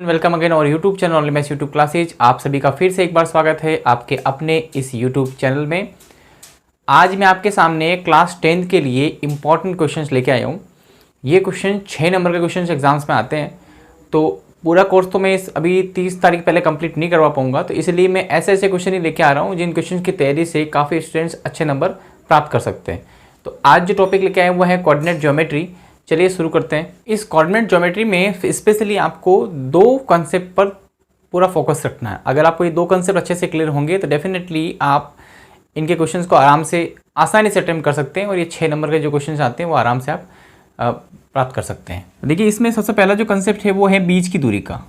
Welcome again और YouTube channel only maths YouTube classes. आप सभी का फिर से एक बार स्वागत है आपके अपने इस यूट्यूब चैनल में। आज मैं आपके सामने क्लास 10th के लिए इम्पॉर्टेंट क्वेश्चंस लेके आया हूँ। ये क्वेश्चन 6 नंबर के क्वेश्चंस एग्जाम्स में आते हैं, तो पूरा कोर्स तो मैं अभी 30 तारीख पहले कंप्लीट नहीं करवा पाऊंगा, तो इसलिए मैं ऐसे ऐसे क्वेश्चन ही लेके आ रहा हूँ जिन क्वेश्चन की तैयारी से काफ़ी स्टूडेंट्स अच्छे नंबर प्राप्त कर सकते हैं। तो आज जो टॉपिक लेके आए हुआ है कोऑर्डिनेट ज्योमेट्री। चलिए शुरू करते हैं। इस कोऑर्डिनेट ज्योमेट्री में स्पेशली आपको दो कॉन्सेप्ट पर पूरा फोकस रखना है। अगर आपको ये दो कॉन्सेप्ट अच्छे से क्लियर होंगे तो डेफिनेटली आप इनके क्वेश्चंस को आराम से आसानी से अटेम्प्ट कर सकते हैं और ये 6 नंबर के जो क्वेश्चंस आते हैं वो आराम से आप प्राप्त कर सकते हैं। देखिए, इसमें सबसे पहला जो कॉन्सेप्ट है वो है बीच की दूरी का।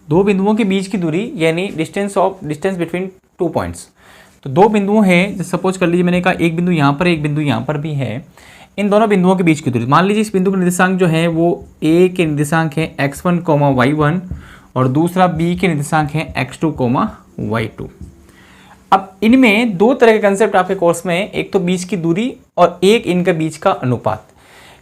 दो बिंदुओं के बीच की दूरी यानी डिस्टेंस बिटवीन 2 पॉइंट्स। तो दो बिंदु हैं, जैसे सपोज कर लीजिए मैंने कहा एक बिंदु यहाँ पर एक बिंदु यहाँ पर भी है। इन दोनों बिंदुओं के बीच की दूरी, मान लीजिए इस बिंदु का निर्देशांक जो है वो ए के निर्देशांक है x1, y1 और दूसरा बी के निर्देशांक है x2, y2। अब इनमें दो तरह के कंसेप्ट आपके कोर्स में, एक तो बीच की दूरी और एक इनके बीच का अनुपात।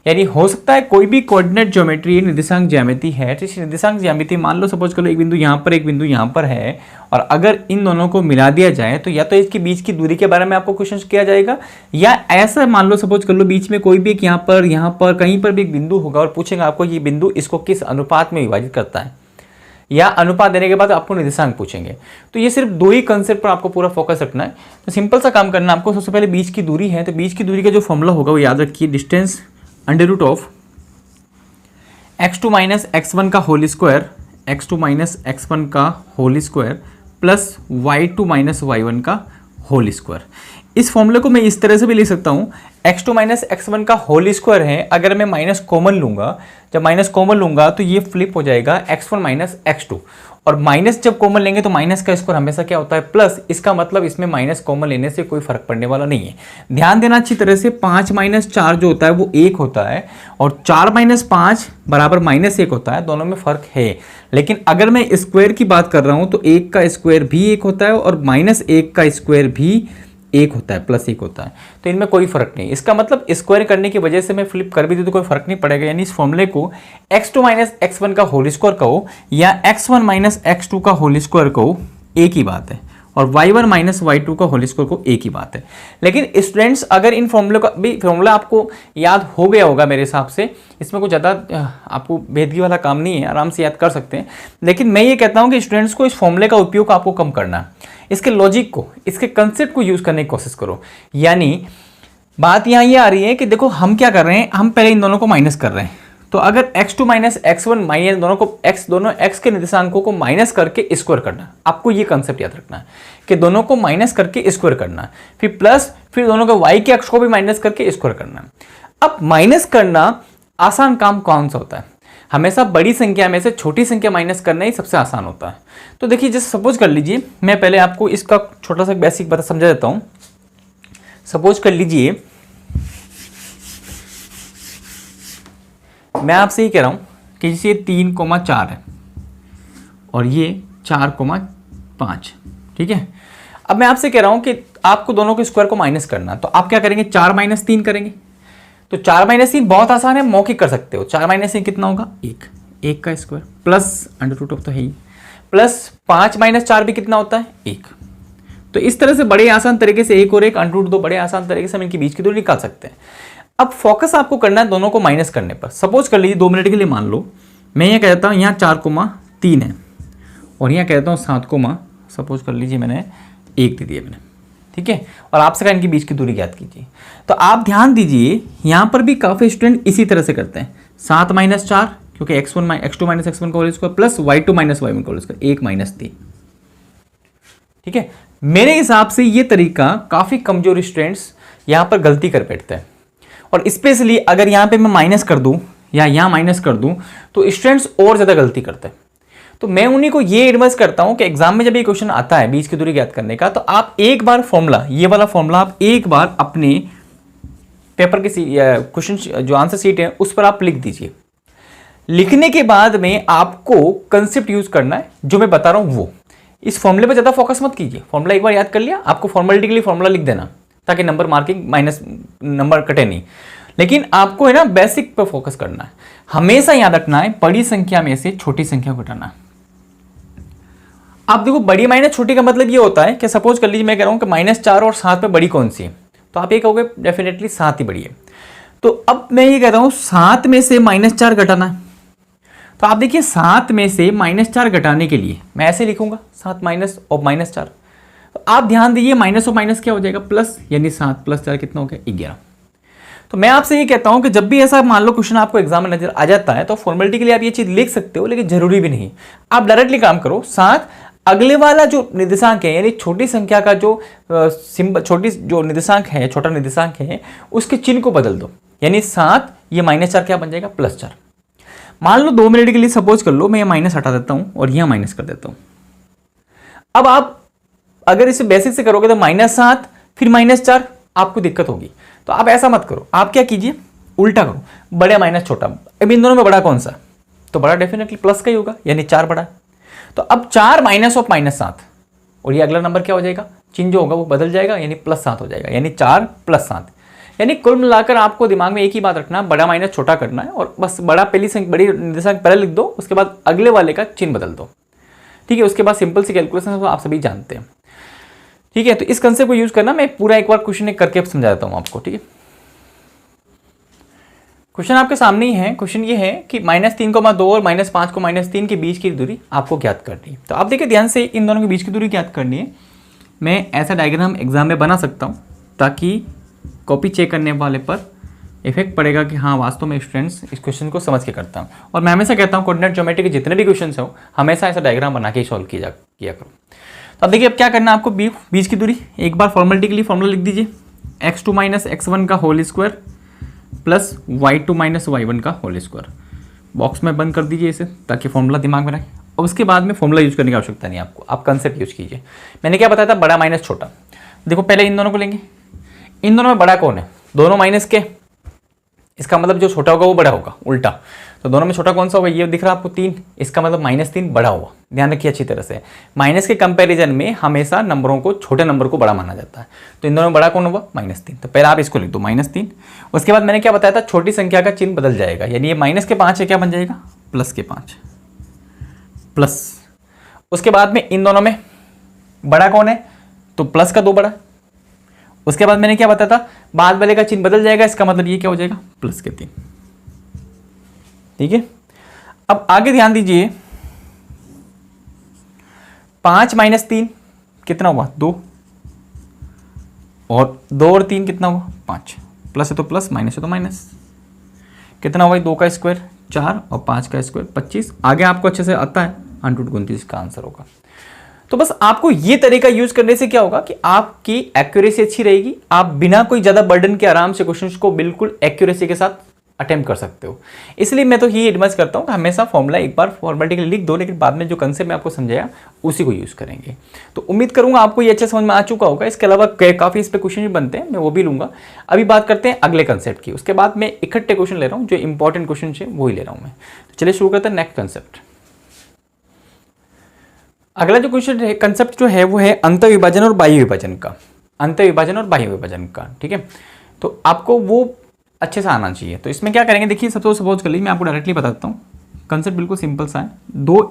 यानी हो सकता है कोई भी कोऑर्डिनेट ज्योमेट्री निर्देशांक ज्यामिति है, तो इस निर्देशांक ज्यामिति मान लो सपोज कर लो एक बिंदु यहाँ पर एक बिंदु यहाँ पर है, और अगर इन दोनों को मिला दिया जाए तो या तो इसके बीच की दूरी के बारे में आपको क्वेश्चन किया जाएगा, या ऐसा मान लो सपोज कर लो बीच में कोई भी एक यहाँ पर कहीं पर भी एक बिंदु होगा और पूछेगा आपको ये बिंदु इसको किस अनुपात में विभाजित करता है, या अनुपात देने के बाद आपको निर्देशांक पूछेंगे। तो ये सिर्फ दो ही कंसेप्ट पर आपको पूरा फोकस रखना है। तो सिंपल सा काम करना है आपको। सबसे पहले बीच की दूरी है, तो बीच की दूरी का जो फॉर्मूला होगा वो याद रखिए, distance under root of x2 minus x1 का whole square, x2 minus x1 का whole square plus y2 minus y1 का होल स्क्वायर। इस फॉर्मूले को मैं इस तरह से भी लिख सकता हूँ, x2 माइनस x1 का होल स्क्वायर है, अगर मैं माइनस कॉमन लूंगा, जब माइनस कॉमन लूंगा तो ये फ्लिप हो जाएगा x1 माइनस x2, और माइनस जब कॉमन लेंगे तो माइनस का स्क्वायर हमेशा क्या होता है प्लस। इसका मतलब इसमें माइनस कॉमन लेने से कोई फर्क पड़ने वाला नहीं है। ध्यान देना अच्छी तरह से, 5 माइनस 4 जो होता है वो 1 होता है, और 4 माइनस 5 बराबर माइनस 1 होता है, दोनों में फर्क है। लेकिन अगर मैं स्क्वायर की बात कर रहा हूं तो 1 का स्क्वायर भी 1 होता है और माइनस 1 का स्क्वायर भी 1 होता है, प्लस 1 होता है, तो इनमें कोई फर्क नहीं। इसका मतलब स्क्वायर करने की वजह से मैं फ्लिप कर भी दूं तो कोई फर्क नहीं पड़ेगा। यानी इस फॉर्मूले को x2 माइनस x1 का होल स्क्वायर कहो या x1 माइनस x2 का होल स्क्वायर कहो, एक ही बात है, और y1 माइनस y2 का होल स्क्वायर को एक ही बात है। लेकिन स्टूडेंट्स अगर इन फॉर्मूले का भी फॉर्मूला आपको याद हो गया होगा मेरे हिसाब से, इसमें कुछ ज़्यादा आपको भेदगी वाला काम नहीं है, आराम से याद कर सकते हैं। लेकिन मैं ये कहता हूँ कि स्टूडेंट्स को इस फॉर्मूले का उपयोग आपको कम करना है, इसके लॉजिक को, इसके कंसेप्ट को यूज करने की कोशिश करो। यानी बात यहाँ ये आ रही है कि देखो हम क्या कर रहे हैं, हम पहले इन दोनों को माइनस कर रहे हैं। तो अगर x2 माइनस x1 माइनस दोनों x के निर्देशांकों को माइनस करके स्क्वायर करना, आपको ये कंसेप्ट याद रखना है कि दोनों को माइनस करके स्क्वायर करना, फिर प्लस, फिर दोनों के y के अक्ष को भी माइनस करके स्क्वायर करना। अब माइनस करना आसान काम कौन सा होता है? हमेशा बड़ी संख्या में से छोटी संख्या माइनस करना ही सबसे आसान होता है। तो देखिए, जैसे सपोज कर लीजिए, मैं पहले आपको इसका छोटा सा बेसिक बता समझा देता हूं। सपोज कर लीजिए मैं आपसे ये कह रहा हूं कि जैसे 3,4 है और ये 4,5, ठीक है। अब मैं आपसे कह रहा हूं कि आपको दोनों के स्क्वायर को माइनस करना, तो आप क्या करेंगे, 4 माइनस 3 करेंगे। तो 4 माइनस 3 बहुत आसान है, मौखिक कर सकते हो। 4 माइनस 3 कितना होगा, 1 का square plus under root of तो है ही, प्लस 5 माइनस 4 भी कितना होता है, 1। तो इस तरह से बड़े आसान तरीके से 1 और 1 अंडर रूट 2 बड़े आसान तरीके से हम इनके बीच की दूरी निकाल सकते हैं। अब फोकस आपको करना है दोनों को माइनस करने पर। सपोज कर लीजिए 2 मिनट के लिए मान लो मैं ये कहता हूँ यहाँ 4,3 है और यहाँ कहता हूँ 7, सपोज कर लीजिए मैंने 1 दे दिया मैंने, ठीक है, और आपसे कहा इनके बीच की दूरी ज्ञात कीजिए। तो आप ध्यान दीजिए यहाँ पर भी काफ़ी स्टूडेंट इसी तरह से करते हैं, 7 माइनस 4 क्योंकि x2 माइनस x1 का whole square plus y2 minus y1 का होल स्क्वायर, 1 माइनस 3, ठीक है। मेरे हिसाब से ये तरीका काफ़ी कमजोर स्टूडेंट्स यहाँ पर गलती कर बैठते हैं, और स्पेशली अगर यहाँ पे मैं माइनस कर दूँ या यहाँ माइनस कर दूँ तो स्टूडेंट्स और ज़्यादा गलती करते हैं। तो मैं उन्हीं को ये एडवाइस करता हूँ कि एग्जाम में जब ये क्वेश्चन आता है बीच की दूरी ज्ञात करने का, तो आप एक बार फॉर्मूला, ये वाला फॉर्मूला आप एक बार अपने पेपर के क्वेश्चन जो आंसर शीट है उस पर आप लिख दीजिए। लिखने के बाद में आपको कंसेप्ट यूज करना है जो मैं बता रहा हूँ वो। इस फॉर्मूले पर ज़्यादा फोकस मत कीजिए। फॉर्मूला एक बार याद कर लिया, आपको फॉर्मेलिटी के लिए फॉर्मूला लिख देना, ताकि नंबर मार्किंग माइनस नंबर कटे नहीं। लेकिन आपको है ना बेसिक पर फोकस करना है, हमेशा याद रखना है बड़ी संख्या में से छोटी संख्या को घटाना। आप देखो बड़ी माइनस छोटी का मतलब ये होता है कि सपोज कर लीजिए मैं कह रहा हूं कि -4 और 7 में बड़ी कौन सी है, तो आप ये कहोगे डेफिनेटली 7 ही बड़ी है। तो अब मैं ये कहता हूं 7 में से -4 घटाना है, तो आप देखिए 7 में से -4 घटाने के लिए मैं ऐसे लिखूंगा 7 माइनस और -4। तो आप ध्यान दीजिए माइनस और माइनस क्या हो जाएगा प्लस, यानी 7 + 4 कितना हो गया 11। तो मैं आपसे ये कहता हूं कि जब भी ऐसा मान लो क्वेश्चन आपको एग्जाम में नजर आ जाता है तो फॉर्मेलिटी के लिए आप ये चीज लिख सकते हो, लेकिन जरूरी भी नहीं। आप डायरेक्टली काम करो, 7 अगले वाला जो निर्देशांक है यानी छोटी संख्या का जो छोटी जो निर्देशांक है, छोटा निर्देशांक है, उसके चिन्ह को बदल दो, यानी 7 ये -4 क्या बन जाएगा +4। मान लो 2 मिनट के लिए सपोज कर लो मैं ये माइनस हटा देता हूं और यहां माइनस कर देता हूं। अब आप अगर इसे बेसिक से करोगे तो -7 फिर -4 आपको दिक्कत होगी। तो आप ऐसा मत करो, आप क्या कीजिए उल्टा करो, बड़े माइनस छोटा। अब इन दोनों में बड़ा कौन सा, तो बड़ा डेफिनेटली प्लस का ही होगा, यानी 4 बड़ा। तो अब 4 माइनस ऑफ -7 और ये अगला नंबर क्या हो जाएगा, चिन्ह जो होगा वो बदल जाएगा, यानी +7 हो जाएगा, यानी 4 + 7। यानी कुल मिलाकर आपको दिमाग में एक ही बात रखना, बड़ा माइनस छोटा करना है और बस बड़ा बड़ी निर्देशांक पहले लिख दो, उसके बाद अगले वाले का चिन्ह बदल दो, ठीक है। उसके बाद सिंपल सी कैलकुलेशन आप सभी जानते हैं, ठीक है। तो इस कंसेप्ट को यूज करना, मैं पूरा एक बार क्वेश्चन करके समझा देता हूं आपको, ठीक है। क्वेश्चन आपके सामने ही है। क्वेश्चन ये है कि -3,2 और -5 को -3 के बीच की दूरी आपको ज्ञात करनी है। तो आप देखिए ध्यान से, इन दोनों के बीच की दूरी ज्ञात करनी है। मैं ऐसा डायग्राम एग्जाम में बना सकता हूं ताकि कॉपी चेक करने वाले पर इफेक्ट पड़ेगा कि हाँ वास्तव में स्टूडेंट्स इस क्वेश्चन को समझ के करता हूँ। और मैं हमेशा कहता हूँ कोऑर्डिनेट ज्योमेट्री के जितने भी क्वेश्चन हो हमेशा ऐसा डायग्राम बना के ही सॉल्व किया करो। तो अब देखिए अब क्या करना है आपको, बीच की दूरी एक बार फॉर्मेलिटी के लिए फॉर्मूला लिख दीजिए, x2 - x1 का whole square plus y2 - y1 का होल स्क्वायर। बॉक्स में बंद कर दीजिए इसे ताकि फॉर्मूला दिमाग में रहे। और उसके बाद में फॉर्मूला यूज करने की आवश्यकता नहीं आपको, आप कंसेप्ट यूज कीजिए। मैंने क्या बताया था, बड़ा माइनस छोटा। देखो पहले इन दोनों को लेंगे, इन दोनों में बड़ा कौन है, दोनों माइनस के, इसका मतलब जो छोटा होगा वो बड़ा होगा, उल्टा। तो दोनों में छोटा कौन सा होगा, ये दिख रहा है आपको 3, इसका मतलब -3 बड़ा हुआ। ध्यान रखिए अच्छी तरह से, माइनस के कंपैरिजन में हमेशा नंबरों को, छोटे नंबर को बड़ा माना जाता है। तो इन दोनों में बड़ा कौन हुआ, -3। तो पहले आप इसको लिख दो -3। उसके बाद मैंने क्या बताया था, छोटी संख्या का चिन्ह बदल जाएगा, यानी ये -5 है क्या बन जाएगा +5 प्लस। उसके बाद में इन दोनों में बड़ा कौन है, तो प्लस का 2 बड़ा। उसके बाद मैंने क्या बताया था, बाद वाले का चिन्ह बदल जाएगा, इसका मतलब ये क्या हो जाएगा +3, ठीक है। अब आगे ध्यान दीजिए, 5 - 3 कितना हुआ 2, और 2 और 3 कितना हुआ 5, प्लस है तो प्लस, माइनस है तो माइनस। कितना हुआ 2 का स्क्वायर 4 और 5 का स्क्वायर 25। आगे आपको अच्छे से आता है, 129 का आंसर होगा। तो बस आपको ये तरीका यूज करने से क्या होगा कि आपकी एक्यूरेसी अच्छी रहेगी, आप बिना कोई ज्यादा बर्डन के आराम से क्वेश्चंस को बिल्कुल एक्यूरेसी के साथ अटेम्प्ट कर सकते हो। इसलिए मैं तो ये एडवाइस करता हूं कि हमेशा फॉर्मूला एक बार फॉर्मेलिटी के लिए लिख दो, लेकिन बाद में जो कंसेप्ट मैं आपको समझाया उसी को यूज करेंगे। तो उम्मीद करूंगा आपको ये अच्छे समझ में आ चुका होगा। इसके अलावा काफी इस पे क्वेश्चन भी बनते हैं, मैं वो भी लूंगा। अभी बात करते हैं अगले कंसेप्ट की, उसके बाद मैं इकट्ठे क्वेश्चन ले रहा हूँ, जो इंपॉर्टेंट क्वेश्चन है वही ले रहा हूँ मैं। तो चलिए शुरू करते हैं नेक्स्ट कंसेप्ट। अगला जो क्वेश्चन है, कंसेप्ट जो है वो है अंत विभाजन और बाह्य विभाजन का, अंत विभाजन और बाह्य विभाजन का, ठीक है। तो आपको वो अच्छे से आना चाहिए। तो इसमें क्या करेंगे, देखिए सबसे सपोज कर लीजिए, मैं आपको डायरेक्टली बताता हूँ। कंसेप्ट बिल्कुल सिंपल सा है।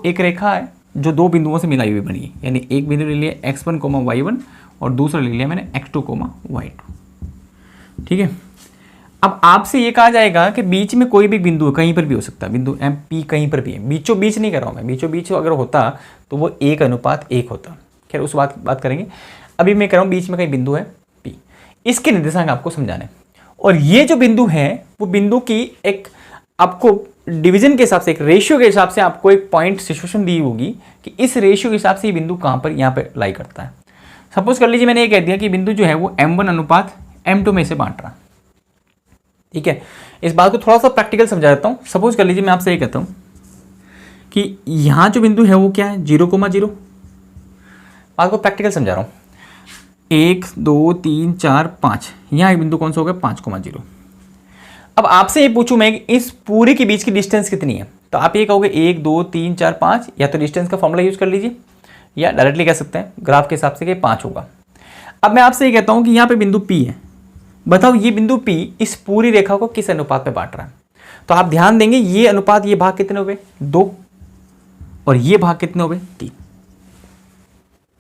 एक रेखा है जो 2 बिंदुओं से मिलाई हुई बनी है, यानी एक बिंदु ले लिया x1, y1 और दूसरा ले लिया मैंने x2, y2, ठीक है। अब आपसे ये कहा जाएगा कि बीच में कोई भी बिंदु कहीं पर भी हो सकता है, बिंदु एम पी कहीं पर भी है। बीचों बीच नहीं कर रहा हूँ मैं, बीचों बीच अगर होता तो वो 1:1 होता। खैर उस बात करेंगे। अभी मैं कह रहा हूँ बीच में कहीं बिंदु है पी, इसके निर्देशांक आपको समझाने। और ये जो बिंदु है वो बिंदु की एक आपको डिवीजन के हिसाब से, एक रेशियो के हिसाब से आपको एक पॉइंट सिचुएशन दी होगी कि इस रेशियो के हिसाब से ये बिंदु कहाँ पर यहाँ पर लाई करता है। सपोज कर लीजिए मैंने ये कह दिया कि बिंदु जो है वो m1:m2 में से बांट रहा, ठीक है। इस बात को थोड़ा सा प्रैक्टिकल समझा देता हूँ। सपोज कर लीजिए मैं आपसे ये कहता हूँ कि यहाँ जो बिंदु है वो क्या है 0,0। बात को प्रैक्टिकल समझा रहा हूँ। 1 2 3 4 5, यहाँ एक बिंदु कौन सा हो गया 5,0। अब आपसे ये पूछूं मैं इस पूरे के बीच की डिस्टेंस कितनी है, तो आप ये कहोगे 1 2 3 4 5, या तो डिस्टेंस का फॉर्मूला यूज कर लीजिए या डायरेक्टली कह सकते हैं ग्राफ के हिसाब से कि 5 होगा। अब मैं आपसे ये कहता हूं कि यहां पे बिंदु P है, बताओ ये बिंदु P इस पूरी रेखा को किस अनुपात में बांट रहा है। तो आप ध्यान देंगे ये अनुपात, ये भाग कितने हुए 2 और ये भाग कितने हुए 3।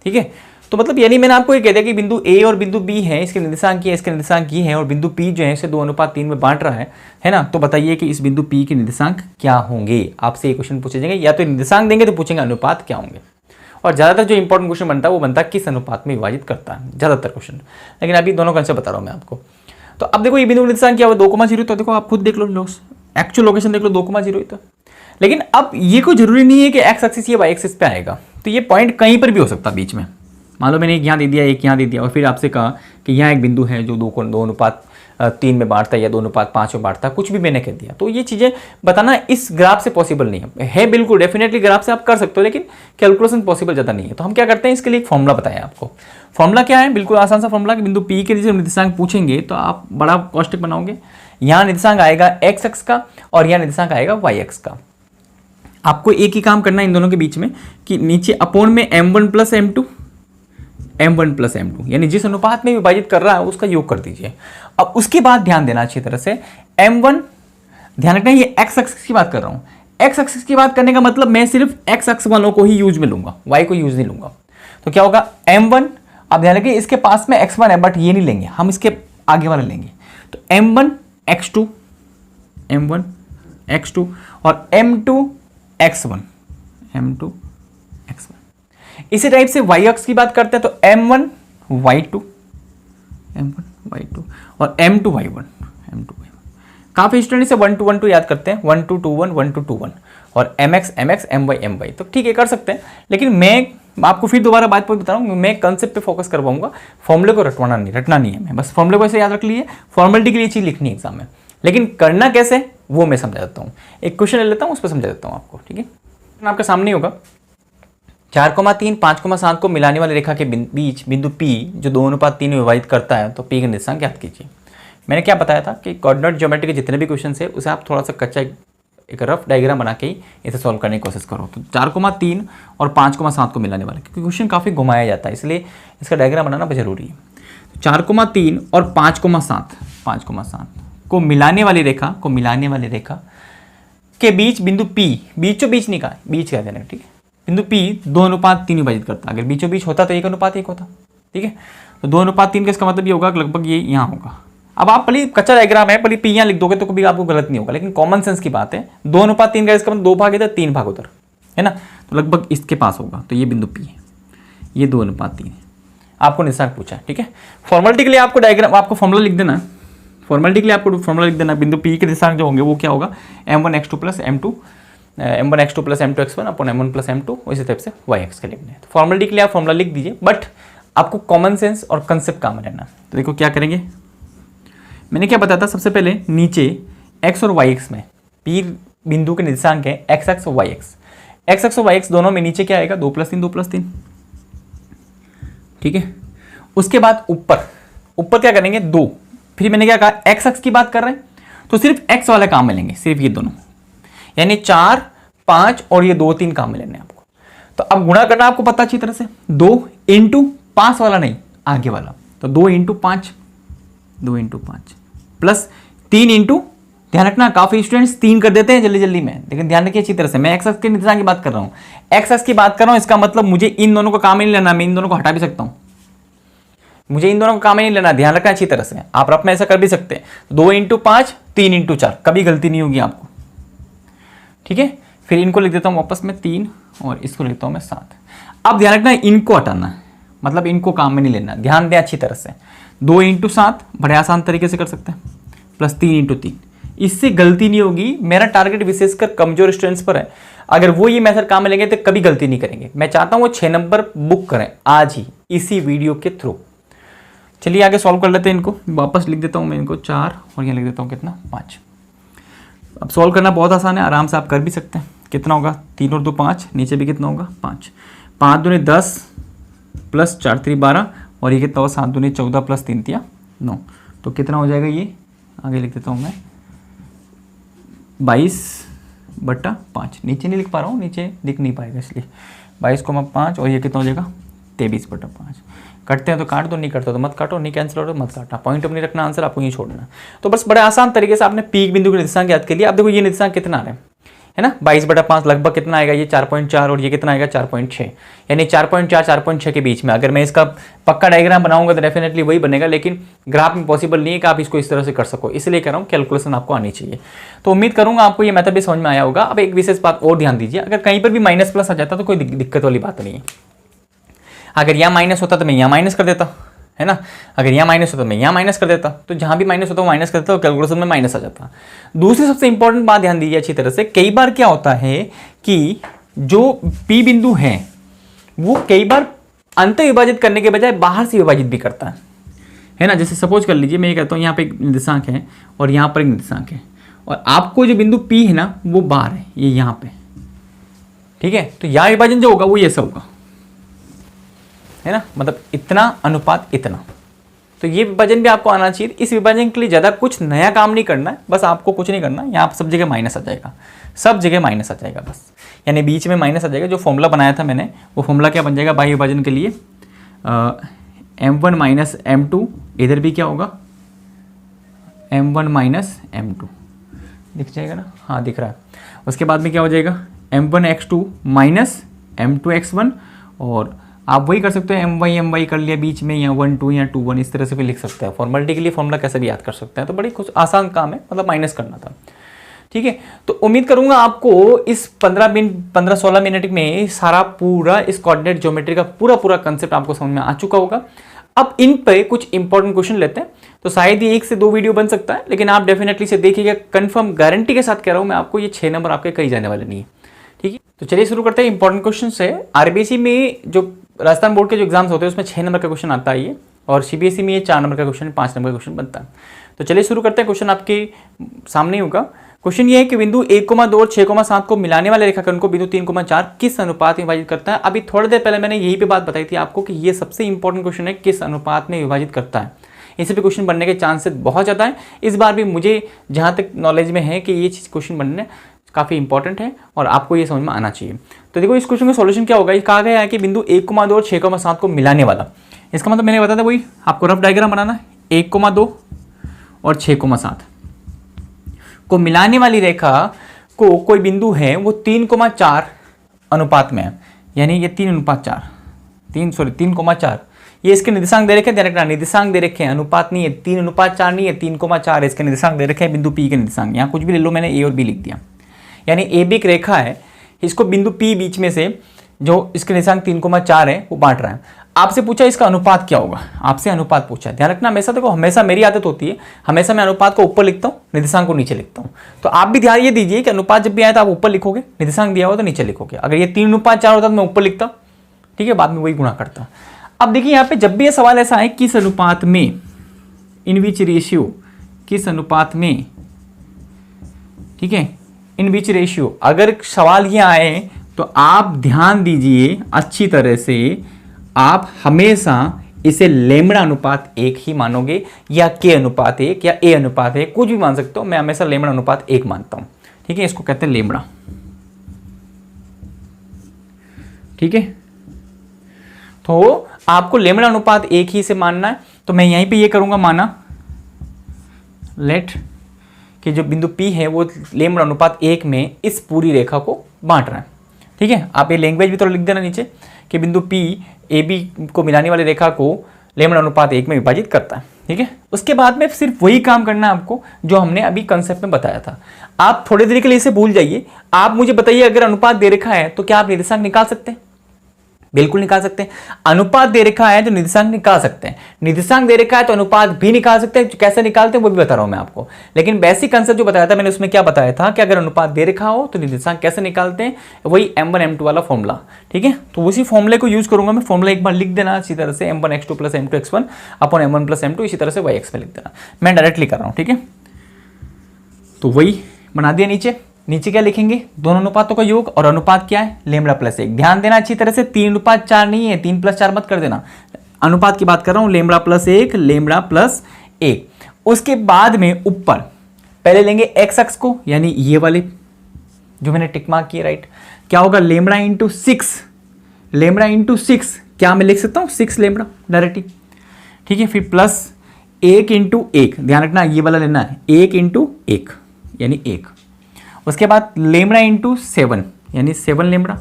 ठीक है, तो मतलब यानी मैंने आपको ये कह दिया कि बिंदु A और बिंदु B है, इसके निर्देशांक ये, इसके निर्देशांक ये है, और बिंदु P जो है इसे 2:3 में बांट रहा है ना। तो बताइए कि इस बिंदु P के निर्देशांक क्या होंगे। आपसे ये क्वेश्चन पूछे जाएंगे, या तो निर्देशांक देंगे तो पूछेंगे अनुपात क्या होंगे, और ज्यादातर जो इंपॉर्टेंट क्वेश्चन बनता है वो बनता है किस अनुपात में विभाजित करता है, ज्यादातर क्वेश्चन। लेकिन अभी दोनों कंसेप्ट बता रहा हूँ मैं आपको। तो अब देखो ये बिंदु निर्देशांक क्या हुआ 2,0, तो देखो आप खुद देख लो, एक्चुअल लोकेशन देख लो 2,0 तो। लेकिन अब ये कोई जरूरी नहीं है कि एक्स एक्सिस या वाई एक्सिस पे आएगा, तो ये पॉइंट कहीं पर भी हो सकता है बीच में। मान लो मैंने एक यहाँ दे दिया, एक यहाँ दे दिया, और फिर आपसे कहा कि यहाँ एक बिंदु है जो 2:3 में बांटता है या 2:5 में बांटता है, कुछ भी मैंने कह दिया। तो ये चीज़ें बताना इस ग्राफ से पॉसिबल नहीं है बिल्कुल डेफिनेटली ग्राफ से आप कर सकते हो, लेकिन कैलकुलेशन पॉसिबल ज़्यादा नहीं है। तो हम क्या करते हैं, इसके लिए एक फॉर्मूला बताया आपको। फॉर्मूला क्या है, बिल्कुल आसान सा फॉर्मूला कि बिंदु P के लिए निर्देशांक पूछेंगे तो आप बड़ा कॉस्टिक बनाओगे। यहाँ निर्देशांक आएगा एक्स एक्स का और यहाँ निर्देशांक आएगा वाई एक्स का। आपको एक ही काम करना है इन दोनों के बीच में कि नीचे अपोन में m1 plus m2, m1 plus m2, यानी जिस अनुपात में विभाजित कर रहा है उसका योग कर दीजिए। अब उसके बाद ध्यान देना अच्छी तरह से, m1 ध्यान रखना ये x एक्सिस की बात कर रहा हूँ। x एक्सिस की बात करने का मतलब मैं सिर्फ x एक्स वालों को ही यूज में लूंगा, y को यूज नहीं लूंगा। तो क्या होगा m1, अब ध्यान रखिए इसके पास में x1 है बट ये नहीं लेंगे, हम इसके आगे वाले लेंगे। तो m1 x2, m1 x2 और m2 x1, m2 x1। इसी टाइप से y अक्ष की बात करते हैं तो m1 y2, m1 y2 और m2 y1, m2 y1। काफी स्टूडेंट इसे 1 to 1 2 याद करते हैं, 1 to 2 1 1 to 2 1 और mx mx my my, तो ठीक है कर सकते हैं। लेकिन मैं आपको फिर दोबारा बात बता रहा हूँ, मैं कंसेप्ट पे फोकस करवाऊंगा, फॉर्मूले को रटना नहीं है। मैं बस फॉर्मूले को ऐसे याद रख लिए, फॉर्मेलिटी के लिए चीज लिखनी है एग्जाम में, लेकिन करना कैसे वो मैं समझा देता हूँ। एक क्वेश्चन ले लेता हूँ, उस पर समझा देता हूँ आपको। ठीक है, आपके सामने होगा 4,3 5,7 को मिलाने वाली रेखा के बीच बिंदु P जो 2:3 में विभाजित करता है, तो P का निर्देशांक याद कीजिए। मैंने क्या बताया था कि कोऑर्डिनेट ज्योमेट्री के जितने भी क्वेश्चन है उसे आप थोड़ा सा कच्चा एक रफ डायग्राम बना के ही इसे सॉल्व करने की कोशिश करो। तो 4,3 और 5,7 को मिलाने वाले, क्योंकि क्वेश्चन काफ़ी घुमाया जाता है इसलिए इसका डायग्राम बनाना बहुत जरूरी है। 4,3 और 5,7 को मिलाने वाली रेखा के बीच बिंदु P, बीचों बीच नहीं कहा, बीच कह देना, ठीक है। बिंदु P 2:3 विभाजित करता, अगर बीचों बीच होता तो 1:1 होता, ठीक है। तो 2:3 का इसका मतलब ये होगा कि लगभग ये यहाँ होगा। अब आप भले कच्चा डायग्राम है, भले P यहाँ लिख दोगे तो कभी आपको गलत नहीं होगा, लेकिन कॉमन सेंस की बात है। 2:3 का इसका मतलब 2 भाग इधर 3 भाग उधर, है ना। तो लगभग इसके पास होगा, तो ये बिंदु P है, ये 2:3 है। आपको निर्देशांक पूछा है, ठीक है। फॉर्मेलिटी के लिए आपको डायग्राम, आपको फॉर्मूला लिख देना, फॉर्मेलिटी के लिए आपको फॉर्मूला लिख देना। बिंदु P के निर्देशांक जो होंगे वो क्या होगा, m1 x2 plus m2 x1 अपन m1 प्लस m2, इसी टाइप से y x के लिखने हैं। तो फॉर्मेलिटी के लिए आप फॉर्मूला लिख दीजिए, बट आपको कॉमन सेंस और कंसेप्ट काम रहना। तो देखो क्या करेंगे, मैंने क्या बताया था, सबसे पहले नीचे x और y x में P बिंदु के निर्देशांक है x x और y x दोनों में नीचे क्या आएगा 2 + 3 2 + 3, ठीक है। उसके बाद ऊपर क्या करेंगे 2, फिर मैंने क्या कहा x x की बात कर रहे हैं तो सिर्फ x वाले काम में लेंगे, सिर्फ ये दोनों, यानी 4 5 और ये 2 3 काम में लेने आपको। तो अब गुणा करना आपको पता अच्छी तरह से, 2 × 5 वाला नहीं, आगे वाला, तो 2 × 5 प्लस 3 × ध्यान रखना, काफी स्टूडेंट्स 3 कर देते हैं जल्दी में, लेकिन ध्यान रखिए अच्छी तरह से, मैं एक्स एक्स के निर्देशांक की बात कर रहा हूँ, एक्स एक्स की बात कर रहा हूँ। इसका मतलब मुझे इन दोनों को काम ही नहीं लेना, मैं इन दोनों को हटा भी सकता हूँ, मुझे इन दोनों को काम ही नहीं लेना, ध्यान रखना अच्छी तरह से। आप रफ में ऐसा कर भी सकते हैं, 2 × 5 3 × 4, कभी गलती नहीं होगी आपको, ठीक है। फिर इनको लिख देता हूँ वापस में 3 और इसको लिखता हूँ मैं 7। अब ध्यान रखना इनको हटाना है, मतलब इनको काम में नहीं लेना, ध्यान दें अच्छी तरह से। 2 × 7 बड़े आसान तरीके से कर सकते हैं, प्लस 3 × 3, इससे गलती नहीं होगी। मेरा टारगेट विशेषकर कमजोर स्टूडेंट्स पर है, अगर वो ये मेथड काम में लेंगे तो कभी गलती नहीं करेंगे। मैं चाहता हूँ वो 6 नंबर बुक करें आज ही इसी वीडियो के थ्रू। चलिए आगे सॉल्व कर लेते हैं इनको, वापस लिख देता हूँ मैं इनको 4 और यहाँ लिख देता हूँ कितना 5। अब सॉल्व करना बहुत आसान है, आराम से आप कर भी सकते हैं। कितना होगा 3 और 2 5, नीचे भी कितना होगा 5, 5 दूनी 10 प्लस 4 3 12 और ये कितना होगा 7 दूनी 14 प्लस 3 3 9, तो कितना हो जाएगा ये, आगे लिख देता हूँ मैं 22/5। नीचे नहीं लिख पा रहा हूँ, नीचे लिख नहीं पाएगा इसलिए 22,5 और ये कितना हो जाएगा 23/5। कटते हैं तो काट दो, नहीं कटते तो मत काटो, नहीं कैंसिल हो तो मत काटना, पॉइंट ऑफ नहीं रखना आंसर, आपको ये छोड़ना। तो बस बड़े आसान तरीके से आपने पी बिंदु के निर्देशांक याद कर लिया। अब देखो ये निर्देशांक कितना आ रहा है ना, 22/5 लगभग कितना आएगा, ये 4.4 और ये कितना आएगा 4.6, यानी 4.4 4.6 के बीच में। अगर मैं इसका पक्का डायग्राम बनाऊंगा तो डेफिनेटली वही बनेगा, लेकिन ग्राफ में पॉसिबल नहीं है कि आप इसको इस तरह से कर सको, इसलिए कह रहा हूँ कैलकुलेशन आपको आनी चाहिए। तो उम्मीद करूंगा आपको ये मेथड भी समझ में आया होगा। अब एक विशेष बात और ध्यान दीजिए, अगर कहीं पर भी माइनस प्लस आ जाता तो कोई दिक्कत वाली बात नहीं है। अगर यहाँ माइनस होता तो मैं यहाँ माइनस कर देता, है ना, अगर यहाँ माइनस होता तो मैं यहाँ माइनस कर देता, तो जहाँ भी माइनस होता वो माइनस कर देता, तो कैलकुलेशन में माइनस आ जाता। दूसरी सबसे इंपॉर्टेंट बात ध्यान दीजिए अच्छी तरह से, कई बार क्या होता है कि जो पी बिंदु है वो कई बार अंत विभाजित करने के बजाय बाहर से विभाजित भी करता है ना। जैसे सपोज कर लीजिए मैं ये कहता हूँ यहाँ पे एक निर्देशांक है और यहाँ पर एक निर्देशांक है, और आपको जो बिंदु पी है ना वो बाहर है, ये यहाँ पे, ठीक है, तो यहाँ विभाजन जो होगा वो ऐसा होगा, है ना, मतलब इतना अनुपात इतना। तो ये विभाजन भी आपको आना चाहिए। इस विभाजन के लिए ज़्यादा कुछ नया काम नहीं करना है, बस आपको कुछ नहीं करना, यहाँ सब जगह माइनस आ जाएगा, सब जगह माइनस आ जाएगा बस, यानी बीच में माइनस आ जाएगा। जो फॉर्मूला बनाया था मैंने वो फॉर्मूला क्या बन जाएगा बाह्य विभाजन के लिए, m1 माइनस m2, इधर भी क्या होगा m1 माइनस m2, दिख जाएगा ना, हाँ दिख रहा है। उसके बाद में क्या हो जाएगा m1 x2 minus m2 x1, और आप वही कर सकते हो my कर लिया बीच में, या 1 2 या 2 1 इस तरह से भी लिख सकते हैं। फॉर्मेलिटी के लिए फॉर्मूला कैसे भी याद कर सकते हैं, तो बड़ी कुछ आसान काम है, मतलब माइनस करना था, ठीक है। तो उम्मीद करूंगा आपको इस 15-16 मिनट में सारा पूरा इस कोऑर्डिनेट ज्योमेट्री का पूरा कंसेप्ट आपको समझ में आ चुका होगा। अब इन पे कुछ इंपॉर्टेंट क्वेश्चन लेते हैं, तो शायद ये 1 से 2 वीडियो बन सकता है, लेकिन आप डेफिनेटली से देखिएगा, कंफर्म गारंटी के साथ कह रहा हूं मैं आपको, ये 6 नंबर आपके कहीं जाने वाले नहीं है, ठीक है। तो चलिए शुरू करते हैं इंपॉर्टेंट क्वेश्चन से। आरबीसी में जो राजस्थान बोर्ड के जो एग्जाम्स होते हैं उसमें 6 नंबर का क्वेश्चन आता है ये, और सीबीएसई में ये 4 नंबर का क्वेश्चन, 5 नंबर का क्वेश्चन बनता है। तो चलिए शुरू करते हैं। क्वेश्चन आपके सामने होगा। क्वेश्चन ये है कि बिंदु 1,2 और 6,7 को मिलाने वाले रेखाखंड को बिंदु 3,4 किस अनुपात में विभाजित करता है। अभी थोड़ी देर पहले मैंने यही पे बात बताई थी आपको कि ये सबसे इंपॉर्टेंट क्वेश्चन है, किस अनुपात में विभाजित करता है। इसी पे क्वेश्चन बनने के चांसेस बहुत ज़्यादा है। इस बार भी मुझे जहाँ तक नॉलेज में है कि ये चीज़ क्वेश्चन बनने काफ़ी इंपॉर्टेंट है और आपको ये समझ में आना चाहिए। तो देखो इस क्वेश्चन का सॉल्यूशन क्या होगा। ये कहा गया है कि बिंदु 1,2 और 6,7 को मिलाने वाला, इसका मतलब मैंने बताया था वही, आपको रफ डायग्राम बनाना है। 1,2 और 6,7 को मिलाने वाली रेखा को कोई बिंदु है वो 3,4 अनुपात में है, यानी ये 3,4 ये इसके निर्देशांक दे रखे हैं, ध्यान रखना निर्देशांक दे रखे हैं, अनुपात नहीं है, 3:4 नहीं है, 3,4 इसके निर्देशांक दे रखे हैं, बिंदु पी के निर्देशांक। यहाँ कुछ भी ले लो, मैंने ए और बी लिख दिया, यानी ए बी एक रेखा है, इसको बिंदु पी बीच में से जो इसके निर्देशांक 3,4 है वो बांट रहा है। आपसे पूछा इसका अनुपात क्या होगा, आपसे अनुपात पूछा है। ध्यान रखना हमेशा, देखो हमेशा मेरी आदत होती है, हमेशा मैं अनुपात को ऊपर लिखता हूँ, निर्देशांक को नीचे लिखता हूँ। तो आप भी ध्यान ये दीजिए कि अनुपात जब भी आए तो आप ऊपर लिखोगे, निर्देशांक दिया हो तो नीचे लिखोगे। अगर ये 3:4 होता तो मैं ऊपर लिखता, ठीक है, बाद में वही गुणा करता। अब देखिए यहाँ पे जब भी ये सवाल ऐसा है किस अनुपात में, इन विच रेशियो, किस अनुपात में, ठीक है, इन विच रेशियो, अगर सवाल ये आए तो आप ध्यान दीजिए अच्छी तरह से, आप हमेशा इसे लेमड़ा अनुपात 1 ही मानोगे, या के अनुपात 1 या ए अनुपात 1, कुछ भी मान सकते हो। मैं हमेशा लेमड़ा अनुपात 1 मानता हूं, ठीक है, इसको कहते हैं लेमड़ा, ठीक है। तो आपको लेमड़ा अनुपात 1 ही से मानना है। तो मैं यहीं पे ये करूंगा, माना लेट कि जो बिंदु P है वो लेमड़ा अनुपात 1 में इस पूरी रेखा को बांट रहा है, ठीक है। आप ये लैंग्वेज भी थोड़ा लिख देना नीचे कि बिंदु P ए बी को मिलाने वाली रेखा को लेमड़ा अनुपात 1 में विभाजित करता है, ठीक है। उसके बाद में सिर्फ वही काम करना है आपको जो हमने अभी कंसेप्ट में बताया था। आप थोड़ी देर के लिए इसे भूल जाइए। आप मुझे बताइए, अगर अनुपात दे रखा है तो क्या आप निर्देशांक निकाल सकते हैं? बिल्कुल निकाल सकते हैं। अनुपात दे रखा है तो निर्देशांक निकाल सकते हैं, निर्देशांक दे रखा है तो अनुपात भी निकाल सकते हैं। कैसे निकालते हैं वो भी बता रहा हूं मैं आपको, लेकिन बेसिक कंसेप्ट जो बताया था मैंने उसमें क्या बताया था कि अगर अनुपात दे रखा हो तो निर्देशांक कैसे निकालते हैं, वही m1 m2 वाला फॉर्मूला, ठीक है। तो उसी फॉर्मूले को यूज करूंगा मैं। फॉर्मूला एक बार लिख देना इसी तरह से, m1 x2 plus m2 x1 upon m1 plus m2, इसी तरह से yx में लिख देना। मैं डायरेक्टली कर रहा हूं, ठीक है। तो वही बना दिया। नीचे क्या लिखेंगे, दोनों अनुपातों का योग, और अनुपात क्या है लेमड़ा प्लस 1। ध्यान देना अच्छी तरह से, 3:4 नहीं है, 3+4 मत कर देना, अनुपात की बात कर रहा हूं, लेमड़ा प्लस 1, लेमड़ा प्लस 1। उसके बाद में ऊपर पहले लेंगे एक्स अक्ष को, यानी ये वाले जो मैंने टिक मार्क किया, राइट। क्या होगा, लेमड़ा इंटू 6, लेमड़ा इंटू 6 क्या मैं लिख सकता हूँ 6 लेमड़ा डायरेक्टली, ठीक है। फिर प्लस 1 इंटू 1, ध्यान रखना ये वाला लेना है, 1 इंटू 1 यानी 1। उसके बाद लेमड़ा इंटू 7 यानी 7 लेमड़ा,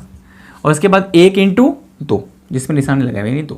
और उसके बाद 1 इंटू 2 जिसमें निशान लगाया यानी 2।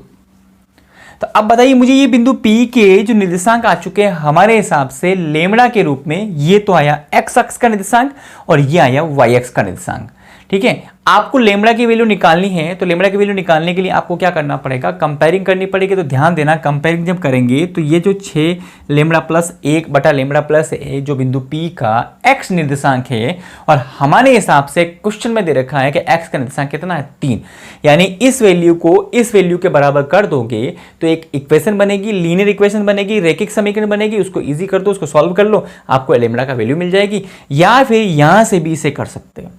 तो अब बताइए मुझे ये बिंदु P के जो निर्देशांक आ चुके हैं हमारे हिसाब से लेमड़ा के रूप में, ये तो आया x अक्ष का निर्देशांक और ये आया y अक्ष का निर्देशांक, ठीक है। आपको लेमड़ा की वैल्यू निकालनी है, तो लेमड़ा की वैल्यू निकालने के लिए आपको क्या करना पड़ेगा, कंपेयरिंग करनी पड़ेगी। तो ध्यान देना, कंपेयरिंग जब करेंगे तो ये जो 6 लेमड़ा प्लस 1 बटा लेमड़ा प्लस 1 जो बिंदु P का x निर्देशांक है, और हमारे हिसाब से क्वेश्चन में दे रखा है कि x का निर्देशांक कितना है 3, यानी इस वैल्यू को इस वैल्यू के बराबर कर दोगे तो एक इक्वेशन बनेगी, लीनियर इक्वेशन बनेगी, रेखिक समीकरण बनेगी। उसको ईजी कर दो, उसको सॉल्व कर लो, आपको लेमड़ा का वैल्यू मिल जाएगी। या फिर यहां से भी इसे कर सकते हो,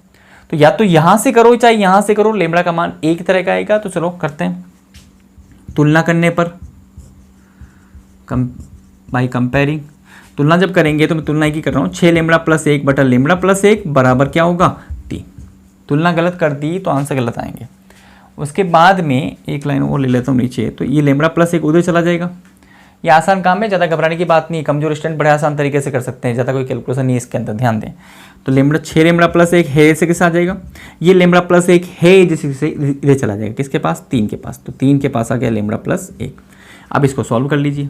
तो या तो यहां से करो चाहे यहां से करो, लेमड़ा का मान एक तरह का आएगा। तो चलो करते हैं, तुलना करने पर बाई कंपेयरिंग, तुलना जब करेंगे तो मैं तुलना एक ही कर रहा हूं, 6 लेमड़ा प्लस 1 बटा लेमड़ा प्लस 1 बराबर क्या होगा 3। तुलना गलत कर दी तो आंसर गलत आएंगे। उसके बाद में एक लाइन और ले लेता हूं नीचे, तो ये लेमड़ा प्लस 1 उधर चला जाएगा। ये आसान काम है, ज़्यादा घबराने की बात नहीं, कमजोर स्टूडेंट बड़े आसान तरीके से कर सकते हैं, ज़्यादा कोई कैलकुलेशन नहीं है इसके अंदर, ध्यान दें। तो लेमड़ा 6 लेमड़ा प्लस 1 है से किस आ जाएगा, ये लेमड़ा प्लस 1 है जैसे से इधर चला जाएगा, किसके पास 3 के पास, तो 3 के पास आ गया लेमड़ा प्लस 1। अब इसको सॉल्व कर लीजिए,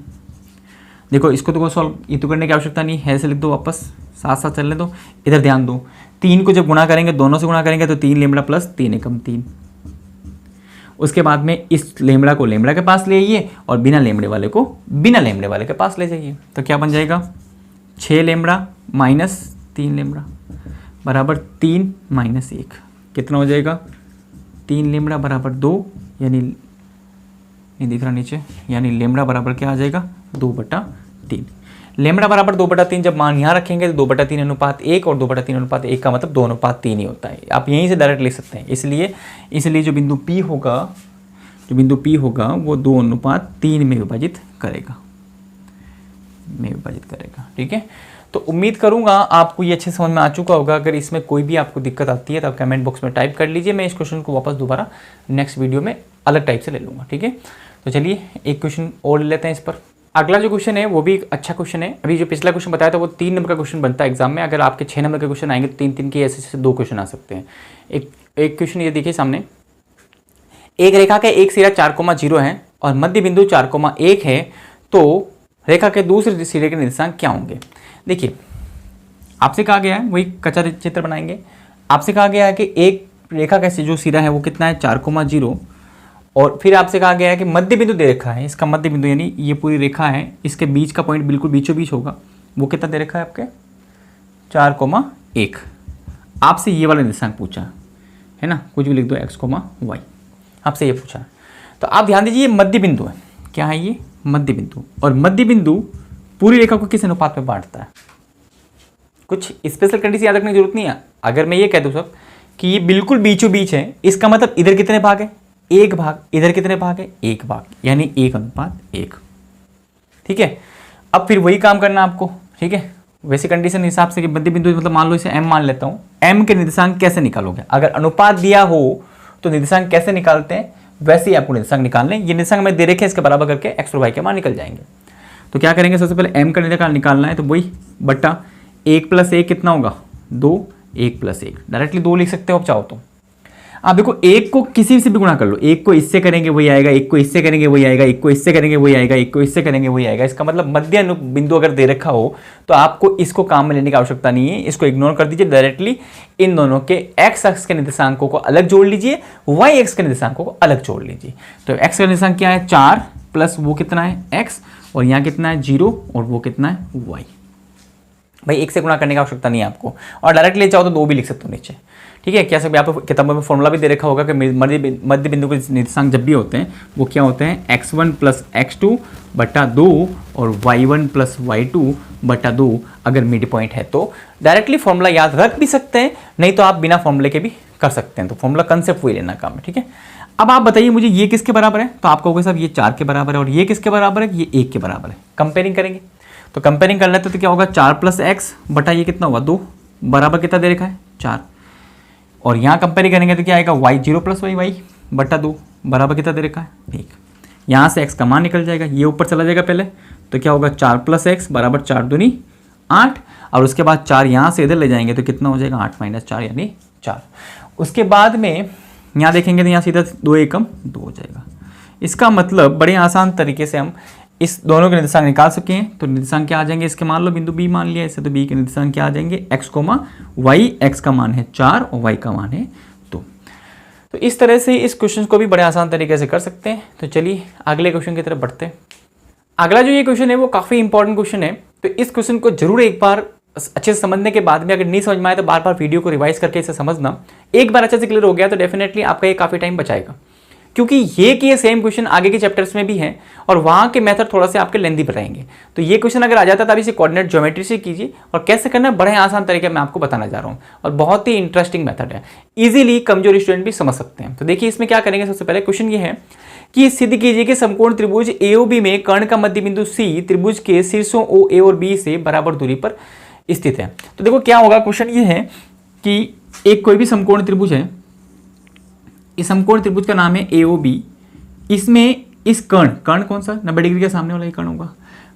देखो इसको तो सॉल्व ये तो करने की आवश्यकता नहीं है, से लिख दो वापस, साथ साथ चलने दो। इधर ध्यान दो, 3 को जब गुणा करेंगे, दोनों से गुणा करेंगे तो 3 लेमड़ा प्लस 3 एकम 3। उसके बाद में इस लेमड़ा को लेमड़ा के पास ले आइए और बिना लेमड़े वाले को बिना लेमड़े वाले के पास ले जाइए। तो क्या बन जाएगा 6 लेमड़ा माइनस 3 लेमड़ा बराबर 3 माइनस 1, कितना हो जाएगा 3 लेमड़ा बराबर 2, यानी नहीं दिख रहा नीचे, यानी लेमड़ा बराबर क्या आ जाएगा 2/3। लेमड़ा बराबर 2/3 जब मान यहाँ रखेंगे तो 2/3 अनुपात 1 और 2/3 अनुपात 1 का मतलब 2:3 ही होता है। आप यहीं से डायरेक्ट लिख सकते हैं। इसलिए जो बिंदु P होगा वो 2:3 में विभाजित करेगा, ठीक है। तो उम्मीद करूंगा आपको ये अच्छे समझ में आ चुका होगा। अगर इसमें कोई भी आपको दिक्कत आती है तो आप कमेंट बॉक्स में टाइप कर लीजिए, मैं इस क्वेश्चन को वापस दोबारा नेक्स्ट वीडियो में अलग टाइप से ले लूँगा, ठीक है। तो चलिए एक क्वेश्चन और ले लेते हैं इस पर। अगला जो क्वेश्चन है वो भी एक अच्छा क्वेश्चन है। अभी जो पिछला क्वेश्चन बताया था वो 3 नंबर का क्वेश्चन बनता है एग्जाम में। अगर आपके 6 नंबर के क्वेश्चन आएंगे तो 3-3 के ऐसे 2 क्वेश्चन आ सकते हैं। एक क्वेश्चन ये देखिए सामने, एक रेखा का एक सिरा 4,0 है और मध्य बिंदु 4,1 है, तो रेखा के दूसरे सिरे के निर्देशांक क्या होंगे। देखिए आपसे कहा गया है, वही कच्चा चित्र बनाएंगे। आपसे कहा गया है कि एक रेखा का जो सिरा है वो कितना है 4,0, और फिर आपसे कहा गया है कि मध्य बिंदु दे रखा है, इसका मध्य बिंदु यानी ये पूरी रेखा है, इसके बीच का पॉइंट बिल्कुल बीचों बीच होगा, वो कितना दे रखा है आपके 4,1। आपसे ये वाला निर्देशांक पूछा है ना, कुछ भी लिख दो x, y, आपसे ये पूछा। तो आप ध्यान दीजिए ये मध्य बिंदु है, क्या है ये मध्य बिंदु, और मध्य बिंदु पूरी रेखा को किस अनुपात में बांटता है। कुछ स्पेशल कंडीशन याद रखने की जरूरत नहीं है। अगर मैं ये कह दूं सब कि ये बिल्कुल बीचों बीच है, इसका मतलब इधर कितने भाग है 1 भाग, इधर कितने भाग है 1 भाग, यानी 1:1, ठीक है। अब फिर वही काम करना आपको, ठीक है। वैसे कंडीशन हिसाब से कि मध्य बिंदु मतलब मान लो इसे m मान लेता हूं, m के निर्देशांक कैसे निकालोगे, अगर अनुपात दिया हो तो निर्देशांक कैसे निकालते हैं, वैसे ही आपको निर्देशांक निकालने। ये निर्देशांक में दे रखे इसके बराबर करके x और y के मान निकल जाएंगे। तो क्या करेंगे, सबसे पहले m का निर्देशांक निकालना है, तो वही बट्टा 1 + 1 कितना होगा 2, 1 + 1 डायरेक्टली 2 लिख सकते हो आप चाहो तो। आप देखो 1 को किसी से भी गुणा कर लो, 1 को इससे करेंगे वही आएगा, 1 को इससे करेंगे वही आएगा, 1 को इससे करेंगे वही आएगा, 1 को इससे करेंगे वही आएगा। इसका मतलब मध्य बिंदु अगर दे रखा हो तो आपको इसको काम में लेने की आवश्यकता नहीं है, इसको इग्नोर कर दीजिए। डायरेक्टली इन दोनों के x अक्ष के निर्देशांकों को अलग जोड़ लीजिए, y अक्ष के निर्देशांकों को अलग जोड़ लीजिए। तो x का निर्देशांक क्या है 4 प्लस वो कितना है x, और यहाँ कितना है 0 और वो कितना है y। भाई 1 से गुणा करने की आवश्यकता नहीं है आपको, और डायरेक्ट ले जाओ तो 2 भी लिख सकते हो नीचे, ठीक है। क्या सब यहाँ पर किताबों में फॉर्मूला भी दे रखा होगा कि मध्य बिंदु के निर्देशांक जब भी होते हैं वो क्या होते हैं x1 + x2 बटा 2 और y1 + y2 बटा 2 अगर मिड पॉइंट है तो। डायरेक्टली फॉर्मूला याद रख भी सकते हैं, नहीं तो आप बिना फॉर्मूले के भी कर सकते हैं। तो फॉर्मूला कंसेप्ट वही लेना काम है, ठीक है। अब आप बताइए मुझे ये किसके बराबर है, तो आप कहोगे साहब ये 4 के बराबर है, और ये किसके बराबर है, ये 1 के बराबर है। कंपेयरिंग करेंगे तो कंपेयरिंग कर लेते तो क्या होगा 4 + x बटा ये कितना होगा 2 बराबर कितना दे रखा है 4, और यहाँ कंपेयर करेंगे तो क्या आएगा y 0 + y बटा 2 बराबर कितना दे रखा है 1। यहाँ से x का मान निकल जाएगा, ये ऊपर चला जाएगा पहले, तो क्या होगा 4 + x बराबर 4 दूनी 8, और उसके बाद 4 यहाँ से इधर ले जाएंगे तो कितना हो जाएगा 8 - 4 यानी 4। उसके बाद में यहाँ देखेंगे तो यहाँ सीधा 2 एकम 2 हो जाएगा। इसका मतलब बड़े आसान तरीके से हम इस दोनों के निर्देशांक निकाल सके हैं। तो निर्देशांक क्या आ जाएंगे इसके, मान लो बिंदु बी मान लिया इसे, तो बी के निर्देशांक क्या आ जाएंगे x, y, x का मान है 4 और y का मान है 2। तो इस तरह से इस क्वेश्चन को भी बड़े आसान तरीके से कर सकते हैं। तो चलिए अगले क्वेश्चन की तरफ बढ़ते हैं। अगला जो ये क्वेश्चन है वो काफ़ी इंपॉर्टेंट क्वेश्चन है, तो इस क्वेश्चन को जरूर एक बार अच्छे से समझने के बाद में अगर नहीं समझ में आए तो बार बार वीडियो को रिवाइज करके इसे समझना। एक बार अच्छे से क्लियर हो गया तो डेफिनेटली आपका ये काफ़ी टाइम बचाएगा, क्योंकि ये सेम क्वेश्चन आगे के चैप्टर्स में भी हैं और वहाँ के मेथड थोड़ा से आपके लेंदी बताएंगे। तो ये क्वेश्चन अगर आ जाता है तब इसे कोऑर्डिनेट ज्योमेट्री से कीजिए, और कैसे करना है बड़े आसान तरीके मैं आपको बताना जा रहा हूँ, और बहुत ही इंटरेस्टिंग मेथड है, इजीली कमजोर स्टूडेंट भी समझ सकते हैं। तो देखिए इसमें क्या करेंगे, सबसे पहले क्वेश्चन ये है कि सिद्ध कीजिए कि समकोण त्रिभुज AOB में कर्ण का मध्य बिंदु C त्रिभुज के शीर्षों OA और B से बराबर दूरी पर स्थित है। तो देखो क्या होगा, क्वेश्चन ये है कि एक कोई भी समकोण त्रिभुज है, इस समकोण त्रिभुज का नाम है AOB, इसमें इस कर्ण कौन सा 90 डिग्री के सामने वाला ये कर्ण होगा,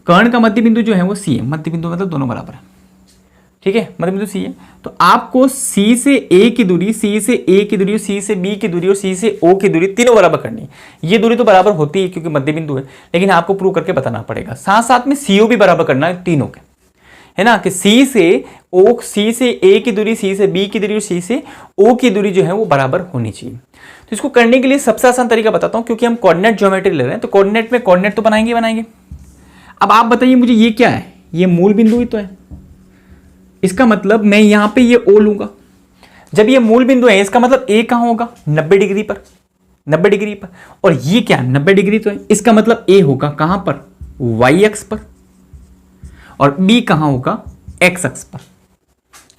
कर्ण का मध्य बिंदु जो है वो C है, मध्य बिंदु मतलब दोनों बराबर है, ठीक है, मध्य बिंदु C है। तो आपको C से A की दूरी, C से A की दूरी, C से B की दूरी और C से O की दूरी तीनों बराबर करनी है। ये दूरी तो बराबर होती है क्योंकि मध्य बिंदु है, लेकिन आपको प्रूव करके बताना पड़ेगा। साथ साथ में CO भी बराबर करना है तीनों के, है ना, कि C से A की दूरी, C से B की दूरी और C से O की दूरी जो है वो बराबर होनी चाहिए। तो इसको करने के लिए सबसे आसान तरीका बताता हूं, क्योंकि हम कोऑर्डिनेट ज्योमेट्री ले रहे हैं तो कोऑर्डिनेट में कोऑर्डिनेट तो बनाएंगे। अब आप बताइए मुझे ये क्या है, ये मूल बिंदु ही तो है, इसका मतलब मैं यहां पे ये O लूंगा। जब ये मूल बिंदु है इसका मतलब A कहां होगा 90 डिग्री पर, 90 डिग्री पर, और ये क्या 90 डिग्री तो है, इसका मतलब A होगा कहां पर Y अक्ष पर, और B कहां होगा X अक्ष पर।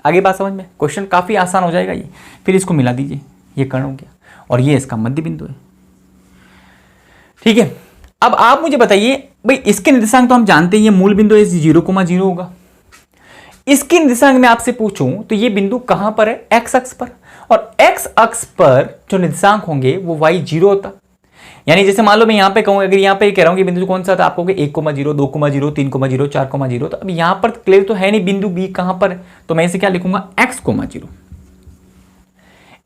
आगे बात समझ में, क्वेश्चन काफी आसान हो जाएगा ये। फिर इसको मिला दीजिए, ये कर्ण हो गया और ये इसका मध्य बिंदु है, ठीक है। अब आप मुझे बताइए भाई, इसके निर्देशांक तो हम जानते हैं, ये मूल बिंदु है, 0,0 होगा। इसके निर्देशांक में आपसे पूछूं तो ये बिंदु कहां पर है, x अक्ष पर, और x अक्ष पर जो निर्देशांक होंगे वो y0 होता। यानी जैसे मान लो मैं यहां पे कहूं, अगर यहां पे कह रहा हूं कि बिंदु कौन सा था, आप कहोगे 1,0, 2,0, 3,0, 4,0, तो अब यहां पर क्लियर तो है नहीं बिंदु B कहां पर है, तो मैं इसे क्या लिखूंगा x,0।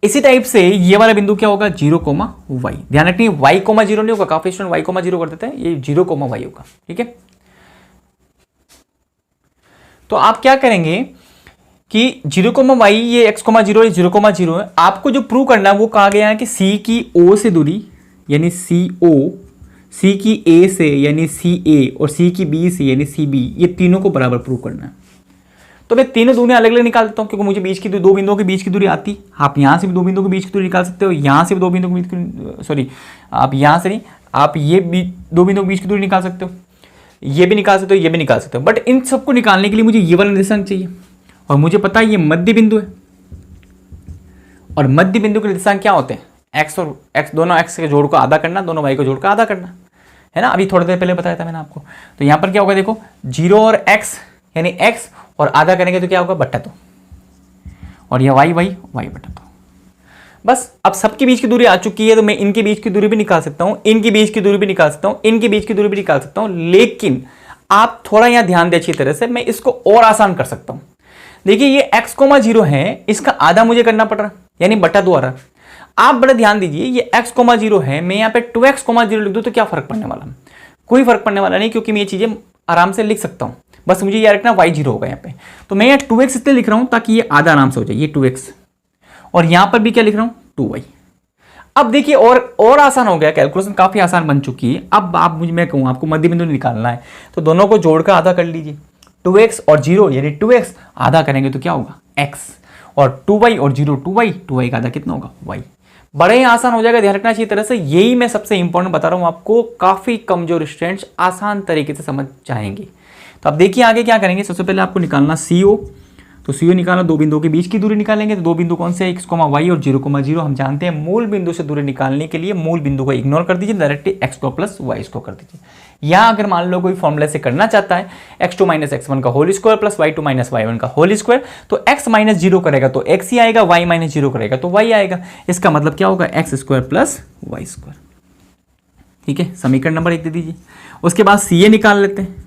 इसी टाइप से ये वाला बिंदु क्या होगा 0,y। ध्यान रखिए y,0 नहीं होगा, काफी स्टूडेंट y,0 कर देते हैं, ये 0,y होगा, ठीक है। तो आप क्या करेंगे कि 0,y, ये x,0 0,0 है। आपको जो प्रूव करना है वो कहा गया है कि C की O से दूरी यानी CO, C की A से यानी CA और C की B से यानी CB, ये तीनों को बराबर प्रूव करना है। तो मैं तीनों दूरियां अलग अलग निकाल देता हूं, क्योंकि मुझे बीच की दो बिंदुओं के बीच की दूरी आती। आप यहां से भी 2 बिंदुओं के बीच की दूरी निकाल सकते हो, यहां से भी 2 बिंदुओं के बीच की, सॉरी आप यहां से नहीं, आप ये 2 बिंदुओं के बीच की दूरी निकाल सकते हो, ये भी निकाल सकते हो, ये भी निकाल सकते हो। बट इन सबको निकालने के लिए मुझे ये वाला निर्देशांक चाहिए, और मुझे पता है ये मध्य बिंदु है, और मध्य बिंदु के निर्देशांक क्या होते हैं, x और x, दोनों x के जोड़ को आधा करना, दोनों y को जोड़ कर आधा करना, है ना। अभी थोड़ी देर पहले बताया था मैंने आपको। तो यहां पर क्या होगा, देखो 0 और x यानी x, और आधा करेंगे तो क्या होगा बट्टा 2, और यह y बट्टा 2। बस अब सबके बीच की दूरी आ चुकी है, तो मैं इनके बीच की दूरी भी निकाल सकता हूं, इनके बीच की दूरी भी निकाल सकता हूं, इनके बीच की दूरी भी निकाल सकता हूं। लेकिन आप थोड़ा यहां ध्यान दें अच्छी तरह से, मैं इसको और आसान कर सकता हूं। देखिए ये x,0 है, इसका आधा मुझे करना पड़ रहा है, यानी बट्टा 2 आ रहा है। आप बड़ा ध्यान दीजिए, ये x,0 है, मैं यहां पे 2x,0 लिख दूं तो क्या फर्क पड़ने वाला है, कोई फर्क पड़ने वाला नहीं, क्योंकि मैं ये चीजें आराम से लिख सकता हूं। बस मुझे याद रखना y0 होगा यहाँ पे, तो मैं यहाँ 2x इसलिए लिख रहा हूं ताकि ये आधा आराम से हो जाए, ये 2x, और यहां पर भी क्या लिख रहा हूं 2y। अब देखिए और आसान हो गया, कैलकुलेशन काफी आसान बन चुकी है। अब आप मैं कहूं आपको मध्य बिंदु निकालना है, तो दोनों को जोड़कर आधा कर लीजिए, 2x और 0 यानी 2x, आधा करेंगे तो क्या होगा x, और 2y और 0 2y का आधा कितना होगा y। बड़े ही आसान हो जाएगा, ध्यान रखना अच्छी तरह से। यही मैं सबसे इंपॉर्टेंट बता रहा हूं आपको, काफी कमजोर स्टूडेंट्स आसान तरीके से समझ जाएंगे। तो अब देखिए आगे क्या करेंगे, सबसे पहले आपको निकालना CO। तो CO निकालना, 2 बिंदुओं के बीच की दूरी निकालेंगे। तो 2 बिंदु कौन से, x, y और 0,0। हम जानते हैं मूल बिंदु से दूरी निकालने के लिए मूल बिंदु को इग्नोर कर दीजिए, डायरेक्टली x2 प्लस y2 कर दीजिए। या अगर मान लो कोई फॉर्मूला से करना चाहता है x2 माइनस x1 का whole square plus y2 minus y1 का होल स्क्वायर, तो x माइनस 0 करेगा तो x ही आएगा, y माइनस 0 करेगा तो y आएगा। इसका मतलब क्या होगा x square plus y square. ठीक है, समीकरण नंबर 1 दे दीजिए। उसके बाद सी ए निकाल लेते हैं।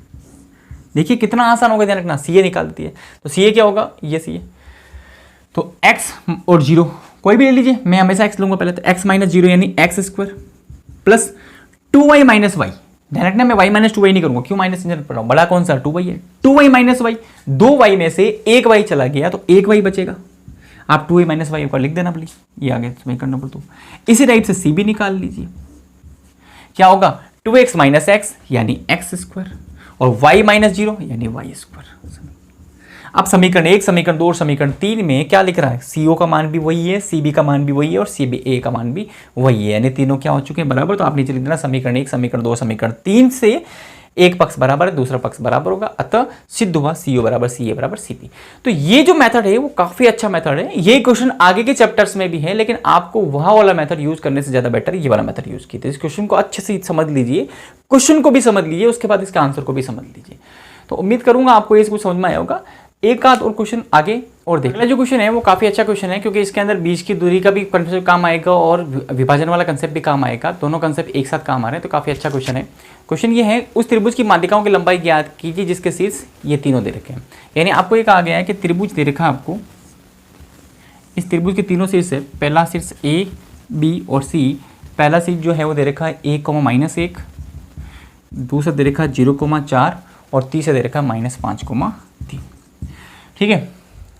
देखिए कितना आसान होगा, ध्यान रखना, सी ए निकाल देती है। तो सी ए क्या होगा, ये सी ए, तो एक्स और 0 कोई भी ले लीजिए, मैं हमेशा एक्स लूंगा पहले। तो एक्स माइनस 0 यानी x square plus 2y minus y. ध्यान रखना मैं y माइनस 2y नहीं करूंगा, क्यों माइनस चिन्ह पढ़ रहा हूं, बड़ा कौन सा 2y है। 2y माइनस वाई, 2y में से 1y चला गया तो 1y बचेगा। आप 2y माइनस वाई ऊपर लिख देना प्लीज, ये आ गया समीकरण नंबर 2। इसी टाइप से सी भी निकाल लीजिए, क्या होगा 2x माइनस एक्स यानी एक्स स्क्वायर और y माइनस 0 यानी वाई स्क्वायर। अब समीकरण 1, समीकरण 2 और समीकरण 3 में क्या लिख रहा है, CO का मान भी वही है, CB का मान भी वही है और CBA का मान भी वही है, यानी तीनों क्या हो चुके हैं बराबर। तो आप नीचे लिख देना समीकरण 1, समीकरण 2, समीकरण 3 से एक पक्ष बराबर है, दूसरा पक्ष बराबर होगा, अतः सिद्ध हुआ CO बराबर CA बराबर CB। तो ये जो मेथड है वो काफी अच्छा मेथड है। ये क्वेश्चन आगे के चैप्टर्स में भी है, लेकिन आपको वह वाला मेथड यूज करने से ज्यादा बेटर ये वाला मेथड यूज कीजिए। इस क्वेश्चन को अच्छे से समझ लीजिए, क्वेश्चन को भी समझ लीजिए, उसके बाद इसका आंसर को भी समझ लीजिए। तो उम्मीद करूंगा आपको ये कुछ समझ में आया होगा। एक आध और क्वेश्चन आगे और देख। अगला जो क्वेश्चन है वो काफी अच्छा क्वेश्चन है, क्योंकि इसके अंदर बीच की दूरी का भी कंसेप्ट काम आएगा और विभाजन वाला कंसेप्ट भी काम आएगा, दोनों कंसेप्ट एक साथ काम आ रहे हैं। तो काफी अच्छा क्वेश्चन है। क्वेश्चन ये है, उस त्रिभुज की माध्यिकाओं की लंबाई ज्ञात कीजिए जिसके शीर्ष ये तीनों दे रखे हैं। यानी आपको ये कहा गया है कि त्रिभुज दे रखा है आपको, इस त्रिभुज के तीनों शीर्ष है, पहला शीर्ष A, B और C। पहला शीर्ष जो है वो दे रखा है 1,-1, दूसरा दे रखा है 0,4 और तीसरा दे रखा है -5,3। ठीक है,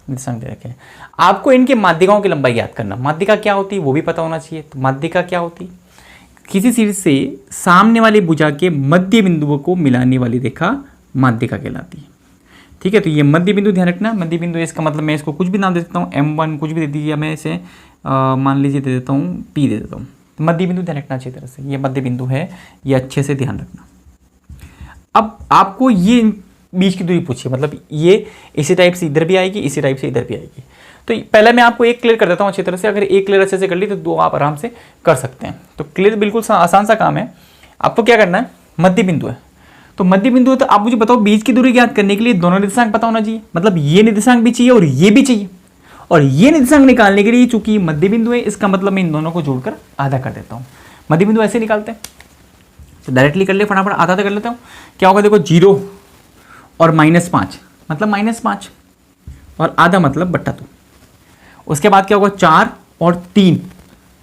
निर्देशांक दे रखे हैं। आपको इनके माध्यिकाओं की लंबाई याद करना, माध्यिका क्या होती है वो भी पता होना चाहिए। तो माध्यिका क्या होती, किसी शीर्ष से सामने वाली भुजा के मध्य बिंदुओं को मिलाने वाली रेखा माध्यिका कहलाती है। ठीक है, तो ये मध्य बिंदु ध्यान रखना, मध्य बिंदु इसका मतलब मैं इसको कुछ भी नाम दे देता हूँ, M1 कुछ भी दे दीजिए, मैं इसे मान लीजिए दे देता हूँ P दे देता हूँ। तो मध्य बिंदु ध्यान रखना अच्छी तरह से, ये मध्य बिंदु है, ये अच्छे से ध्यान रखना। अब आपको ये बीच की दूरी पूछिए, मतलब ये इसी टाइप से इधर भी आएगी, इसी टाइप से इधर भी आएगी। तो पहले मैं आपको एक क्लियर कर देता हूँ अच्छी तरह से, अगर एक क्लियर अच्छे से कर ली तो दो आप आराम से कर सकते हैं। तो क्लियर बिल्कुल आसान सा काम है। आपको क्या करना है, मध्य बिंदु है, तो मध्य बिंदु है, तो आप मुझे बताओ बीच की दूरी ज्ञात करने के लिए दोनों निर्देशांक पता होना चाहिए, मतलब ये निर्देशांक भी चाहिए और ये भी चाहिए। और ये निर्देशांक निकालने के लिए चूंकि मध्य बिंदु है, इसका मतलब मैं इन दोनों को जोड़कर आधा कर देता हूँ। मध्य बिंदु ऐसे निकालते हैं, तो डायरेक्टली कर ले, फटाफट आधा कर लेता हूँ। क्या होगा देखो, 0 और -5 मतलब -5 और आधा मतलब बट्टा 2। उसके बाद क्या होगा, 4 और 3,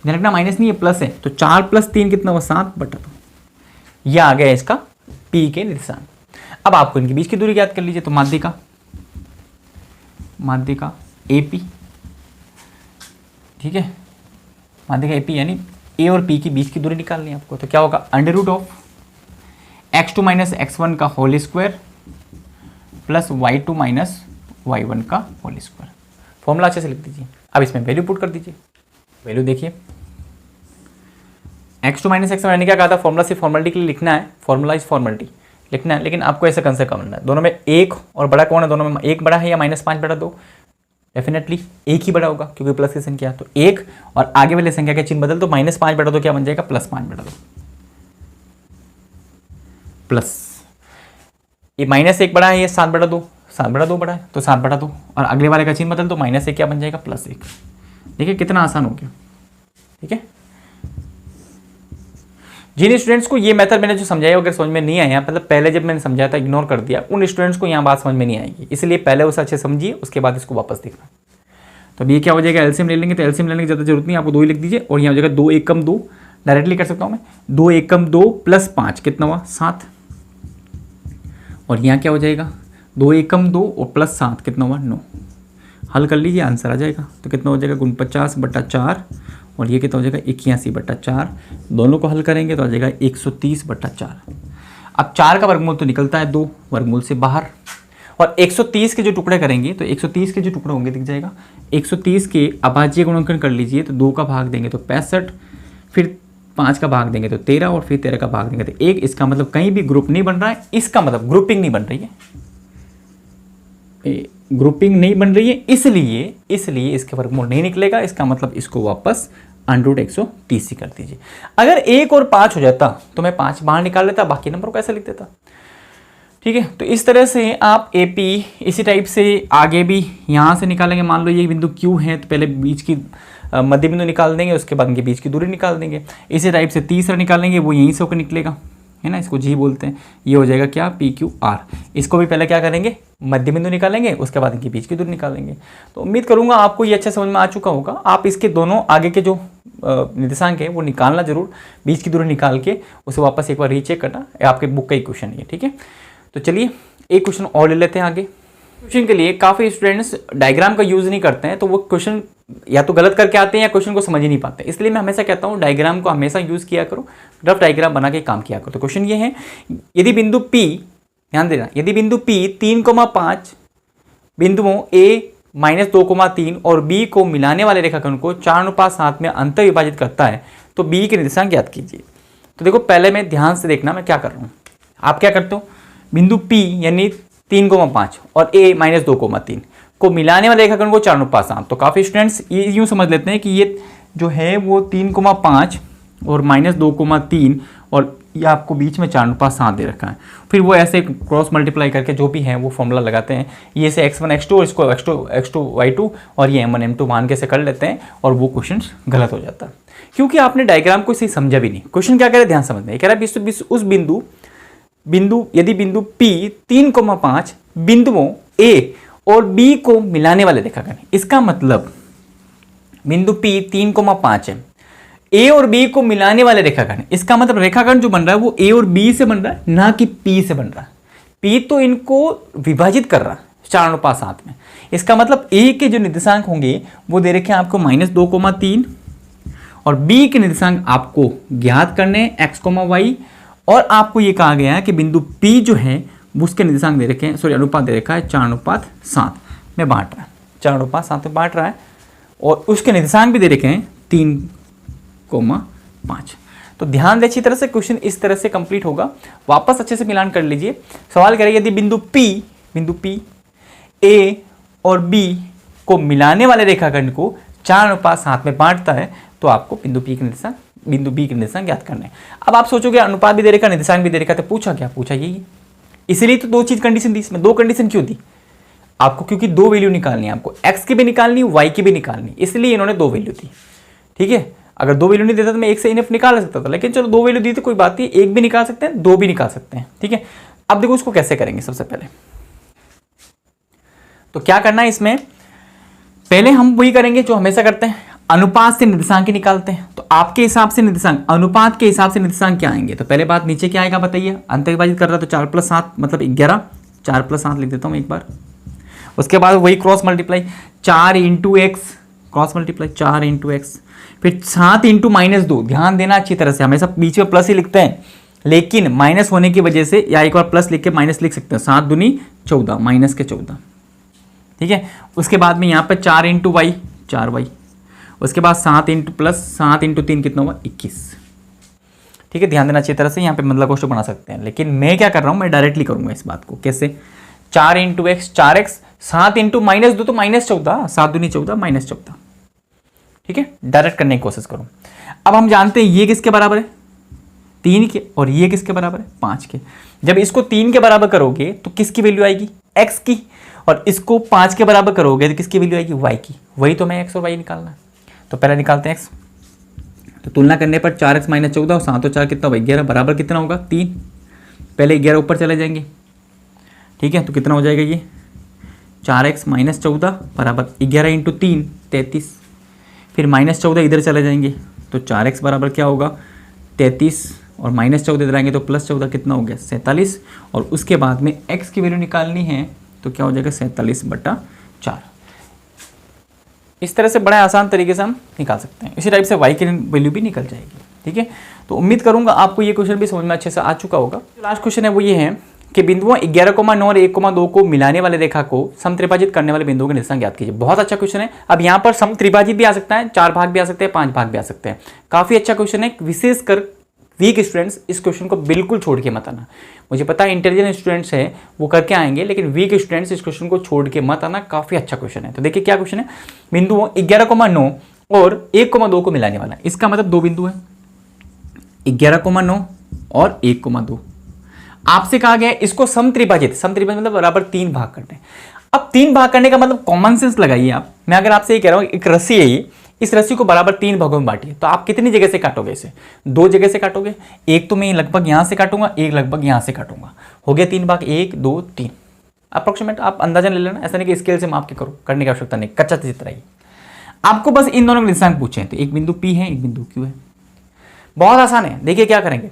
ध्यान रखना माइनस नहीं है प्लस है, तो 4 + 3 कितना हुआ, 7 बट्टा 2। यह आ गया इसका P के निर्देशांक। अब आपको इनके बीच की दूरी याद कर लीजिए। तो माध्यिका AP, ठीक है, माध्यिका AP यानी A और P के बीच की दूरी निकालनी है आपको। तो क्या होगा, √(x2 - x1) का whole square plus y2 - y1 का होल स्क्वायर। फॉर्मूला अच्छे से लिख दीजिए। अब इसमें वैल्यू पुट कर दीजिए। वैल्यू देखिए, x2 - x1 मैंने क्या कहा था, फॉर्मूला सिर्फ फॉर्मेलिटी के लिए लिखना है, फॉर्मूला इज फॉर्मेलिटी लिखना है, लेकिन आपको ऐसा कंसेप्ट करना है। दोनों में एक और बड़ा कौन है, दोनों में एक बड़ा है या -5/2? डेफिनेटली एक ही बड़ा होगा, क्योंकि प्लस की संख्या है। तो एक और आगे वाली संख्या के चिन्ह बदल तो -5/2 क्या बन जाएगा, +5/2 प्लस ये -1 बड़ा है, ये 7/2, 7/2 बड़ा है तो 7/2, और अगले वाले का चिन्ह बदल तो -1 क्या बन जाएगा, +1। देखिए कितना आसान हो गया। ठीक है, जिन स्टूडेंट्स को ये मेथड मैंने जो समझाया अगर समझ में नहीं आया, मतलब पहले जब मैंने समझाया था इग्नोर कर दिया, उन स्टूडेंट्स को यहाँ बात समझ में नहीं आएगी, इसलिए पहले उसे अच्छे समझिए, उसके बाद इसको वापस देखना। तो अब ये क्या हो जाएगा, एलसीएम ले लेंगे, तो एलसीएम लेने की ज़्यादा जरूरत नहीं, आपको 2 ही लिख दीजिए, और यहाँ हो जाएगा 2 × 1 = 2, डायरेक्टली कर सकता हूँ मैं। 2 × 1 = 2 + 5 कितना हुआ, 7, और यहाँ क्या हो जाएगा, 2 × 1 = 2 और +7 कितना हुआ, 9। हल कर लीजिए, आंसर आ जाएगा। तो कितना हो जाएगा, 49/4, और ये कितना हो जाएगा, 81/4। दोनों को हल करेंगे तो आ जाएगा 130/4। अब 4 का वर्गमूल तो निकलता है 2 वर्गमूल से बाहर, और 130 के जो टुकड़े करेंगे तो 130 के जो टुकड़े होंगे दिख जाएगा। 130 के अभाज्य गुणनखंड कर लीजिए, तो 2 का भाग देंगे तो 65, फिर 5 का भाग देंगे तो 13, और फिर 13 का भाग देंगे तो 1। इसका मतलब कहीं भी ग्रुप नहीं बन रहा है, इसका मतलब ग्रुपिंग नहीं बन रही है, ग्रुपिंग नहीं बन रही है, इसलिए इसके वर्गमूल नहीं निकलेगा। इसका मतलब इसको वापस √130 कर दीजिए। अगर 1 और 5 हो जाता तो मैं 5 बाहर निकाल लेता, बाकी नंबर को ऐसे लिख देता। ठीक है, तो इस तरह से आप AP इसी टाइप से आगे भी यहाँ से निकालेंगे। मान लो ये बिंदु Q है, तो पहले बीच की मध्य बिंदु निकाल देंगे, उसके बाद इनके बीच की दूरी निकाल देंगे। इसी टाइप से तीसरा निकालेंगे, वो यहीं से होकर निकलेगा, है ना, इसको जी बोलते हैं। ये हो जाएगा क्या, पी क्यू आर। इसको भी पहले क्या करेंगे, मध्य बिंदु निकालेंगे, उसके बाद इनके बीच की दूरी निकालेंगे। तो उम्मीद करूंगा आपको ये अच्छा समझ में आ चुका होगा। आप इसके दोनों आगे के जो निर्देशांक है वो निकालना जरूर, बीच की दूरी निकाल के उसे वापस एक बार रीचेक करना। आपके बुक का ही क्वेश्चन है, ठीक है। तो चलिए एक क्वेश्चन और ले लेते हैं आगे। क्वेश्चन के लिए काफ़ी स्टूडेंट्स डायग्राम का यूज़ नहीं करते हैं, तो वो क्वेश्चन या तो गलत करके आते हैं या क्वेश्चन को समझ ही नहीं पाते। इसलिए मैं हमेशा कहता हूँ डायग्राम को हमेशा यूज़ किया करो, रफ डायग्राम बना के काम किया करो। तो क्वेश्चन ये है, यदि बिंदु P, ध्यान देना, यदि बिंदु P 3,5 बिंदुओं A -2,3 और B को मिलाने वाले रेखाखंड को 4:7 में अंत विभाजित करता है, तो B के निर्देशांक ज्ञात कीजिए। तो देखो पहले मैं ध्यान से देखना मैं क्या कर रहा हूँ। आप क्या करते हो, बिंदु P यानी 3,5 और A -2,3 को मिलाने वाले रेखाखंड को 4:7। तो काफ़ी स्टूडेंट्स ये यूँ समझ लेते हैं कि ये जो है वो 3,5 और -2,3 और ये आपको बीच में 4:7 दे रखा है। फिर वो ऐसे क्रॉस मल्टीप्लाई करके जो भी है वो फॉर्मूला लगाते हैं, ये से x1 x2 और इसको x2 y2 और ये m1 m2 मान के से कर लेते हैं, और वो क्वेश्चन गलत हो जाता है क्योंकि आपने डायग्राम को इसे समझा भी नहीं। क्वेश्चन क्या कह रहा है, ध्यान समझना है। कह रहा है उस बिंदु यदि बिंदु P 3,5 बिंदुओं A और B को मिलाने वाले रेखाखंड, इसका मतलब बिंदु P 3,5 है, A और B को मिलाने वाले रेखाखंड, इसका मतलब रेखाखंड जो बन रहा है वो A और B से बन रहा है, ना कि P से बन रहा है। P तो इनको विभाजित कर रहा है 4:7 में। इसका मतलब A के जो निर्देशांक होंगे वो दे रखे हैं आपको -2,3 और B के निर्देशांक आपको ज्ञात करने x, y, और आपको ये कहा गया है कि बिंदु P जो है उसके निर्देशांक दे रखे हैं, सॉरी अनुपात दे रखा है 4:7 में बांट रहा है, 4:7 में बांट रहा है, और उसके निर्देशांक भी दे रखे हैं 3,5। तो ध्यान दें अच्छी तरह से, क्वेश्चन इस तरह से कंप्लीट होगा। वापस अच्छे से मिलान कर लीजिए। सवाल कह रहे यदि बिंदु P A और B को मिलाने वाले रेखाखंड को 4:7 में बांटता है, तो आपको बिंदु B के निर्देशांक ज्ञात करने हैं। अब आप सोचोगे अनुपात भी दे रखा, निर्देशांक भी दे रखा, तो पूछा क्या, पूछा यही, इसलिए तो दो चीज कंडीशन दी इसमें। दो कंडीशन क्यों दी आपको, क्योंकि दो वैल्यू निकालनी है आपको, x की भी निकालनी, y की भी निकालनी, इसलिए इन्होंने दो वैल्यू दी, ठीक है। अगर दो वैल्यू नहीं देता तो मैं एक से इनफ निकाल सकता था, लेकिन चलो दो वैल्यू दी तो कोई बात नहीं, एक भी निकाल सकते हैं, दो भी निकाल सकते हैं, ठीक है। अब देखो उसको कैसे करेंगे। सबसे पहले तो क्या करना है इसमें, पहले हम वही करेंगे जो हमेशा करते हैं, अनुपात से निर्देशांक निकालते हैं। तो आपके हिसाब से निर्देशांक, अनुपात के हिसाब से निर्देशांक क्या आएंगे, तो पहले बात नीचे क्या आएगा बताइए, अंत विभाजित कर रहा है तो 4 + 7 मतलब 11, 4 + 7 लिख देता हूं एक बार। उसके बाद वही cross multiply 4 × x, cross multiply 4 × x, फिर 7 × -2। ध्यान देना अच्छी तरह से, हमेशा बीच में प्लस ही लिखते हैं, लेकिन माइनस होने की वजह से या एक बार प्लस लिख के माइनस लिख सकते हैं। 7 दूनी 14, माइनस के 14, ठीक है। उसके बाद में यहाँ पर 4 × y, 4y, उसके बाद 7 × 3 कितना हुआ 21, ठीक है। ध्यान देना अच्छी तरह से, यहाँ पे मतलब क्वेश्चन बना सकते हैं, लेकिन मैं क्या कर रहा हूँ, मैं डायरेक्टली करूंगा इस बात को। कैसे, 4 × x 4x, 7 × -2 तो -14, 7 दूनी 14, -14, ठीक है। डायरेक्ट करने की कोशिश करूं। अब हम जानते हैं ये किसके बराबर है, 3 के, और ये किसके बराबर है, 5 के। जब इसको 3 के बराबर करोगे तो किसकी वैल्यू आएगी, x की, और इसको 5 के बराबर करोगे तो किसकी वैल्यू आएगी, y की। वही तो मैं x और y निकालना है, तो पहले निकालते हैं x। तो तुलना करने पर 4x - 14 और 7 और 4 कितना होगा 11, बराबर कितना होगा 3। पहले 11 ऊपर चले जाएंगे, ठीक है। तो कितना हो जाएगा ये 4x - 14 बराबर 11 × 3 33, फिर -14 इधर चले जाएंगे तो 4x बराबर क्या होगा 33, और -14 इधर आएंगे तो +14 कितना हो गया 47, और उसके बाद में x की वैल्यू निकालनी है तो क्या हो जाएगा 47/4। इस तरह से बड़े आसान तरीके से हम निकाल सकते हैं। इसी टाइप से y की वैल्यू भी निकल जाएगी, ठीक है। तो उम्मीद करूंगा आपको ये क्वेश्चन भी समझ में अच्छे से आ चुका होगा। लास्ट क्वेश्चन है वो ये है कि बिंदुओं 11,9 और 1,2 को मिलाने वाले रेखा को समत्रिभाजित करने वाले बिंदुओं के निर्देशांक ज्ञात कीजिए। बहुत अच्छा क्वेश्चन है। अब यहाँ पर समत्रिभाजित भी आ सकता है, 4 भाग भी आ सकते हैं, 5 भाग भी आ सकते हैं। काफी अच्छा क्वेश्चन है। विशेषकर वीक स्टूडेंट्स इस क्वेश्चन को बिल्कुल छोड़ के मत आना। मुझे पता है इंटेलिजेंट स्टूडेंट्स हैं वो करके आएंगे, लेकिन वीक स्टूडेंट्स इस क्वेश्चन को छोड़ के मत आना। काफी अच्छा क्वेश्चन है। तो देखिए क्या क्वेश्चन है, बिंदुओं 11,9 और 1,2 को मिलाने वाला। इसका मतलब दो बिंदु है 11,9 और 1,2। आपसे कहा गया है इसको समत्रिभाजित मतलब बराबर 3 भाग करने। अब 3 भाग करने का मतलब कॉमन सेंस लगाइए आप। मैं अगर आपसे ये कह रहा हूं एक रस्सी है, ये इस रस्सी को बराबर 3 भागों में बांटिए। तो आप कितनी जगह से काटोगे इसे? 2 जगह से काटोगे। एक तो मैं लगभग यहां से काटूंगा, एक लगभग यहां से काटूंगा। हो गया 3 भाग, 1 2 3 अप्रोक्सीमेट। आप अंदाजा ले लेना, ऐसा नहीं कि स्केल से माप के करो, करने की आवश्यकता नहीं, कच्चा चित्र ही। आपको बस इन दोनों के निर्देशांक पूछे, तो एक बिंदु P है, एक बिंदु Q है। बहुत आसान है। देखिए क्या करेंगे,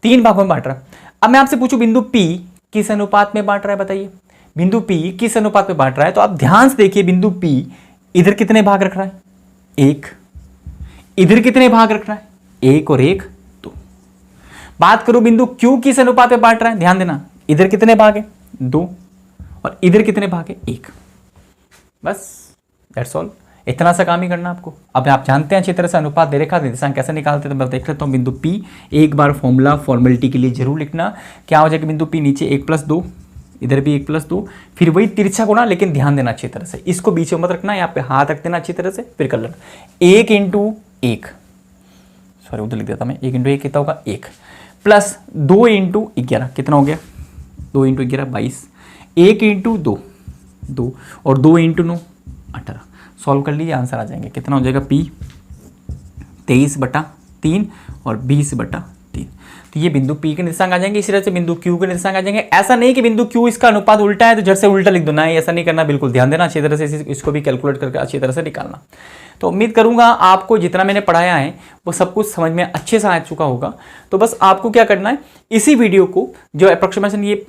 3 भागों में बांट रहा। अब मैं आपसे पूछूं बिंदु P किस अनुपात में बांट रहा है, बताइए। बिंदु P किस अनुपात में बांट रहा है? तो आप ध्यान से देखिए, बिंदु P इधर कितने भाग रख रहा है? 1। इधर कितने भाग रख रहा है? 1 और 1 2। बात करूं बिंदु Q किस अनुपात में बांट रहा है, ध्यान देना। इधर कितने भाग है? 2 और इधर कितने भाग है? 1। बस दैट्स ऑल। इतना सा काम ही करना आपको। अब आप जानते हैं अच्छी तरह से अनुपात दे रेखा निर्देशांक कैसे निकालते हैं, तो मैं देख लेता हूं बिंदु P। एक बार फॉर्मेलिटी के लिए जरूर लिखना। क्या हो जाएगा बिंदु P? नीचे 1 + 2, इधर भी 1 + 2, फिर वही तिरछा गुणा, लेकिन ध्यान देना अच्छी तरह से, इसको बीच में मत रखना, यहाँ पे हाथ रख देना अच्छी तरह से, फिर कर लेना 1 × 1, सॉरी उधर लिख देता मैं, 1 × 1 कितना होगा? 1 प्लस 2 × 11 कितना हो गया? 2 × 11 22, 1 × 2 2 और 2 × 9 18। सॉल्व कर लीजिए, आंसर आ जाएंगे। कितना हो जाएगा? P 23/3 और 20/3। तो ये बिंदु P के निर्देशांक आ जाएंगे। इसी तरह से बिंदु Q के निर्देशांक आ जाएंगे। ऐसा नहीं कि बिंदु Q इसका अनुपात उल्टा है तो झट से उल्टा लिख दो, ना, ऐसा नहीं करना, बिल्कुल ध्यान देना अच्छी तरह से, इसको भी कैलकुलेट करके अच्छी तरह से निकालना। तो उम्मीद करूंगा आपको जितना मैंने पढ़ाया है वो सब कुछ समझ में अच्छे से आ चुका होगा। तो बस आपको क्या करना है, इसी वीडियो को, जो अप्रोक्सीमेशन ये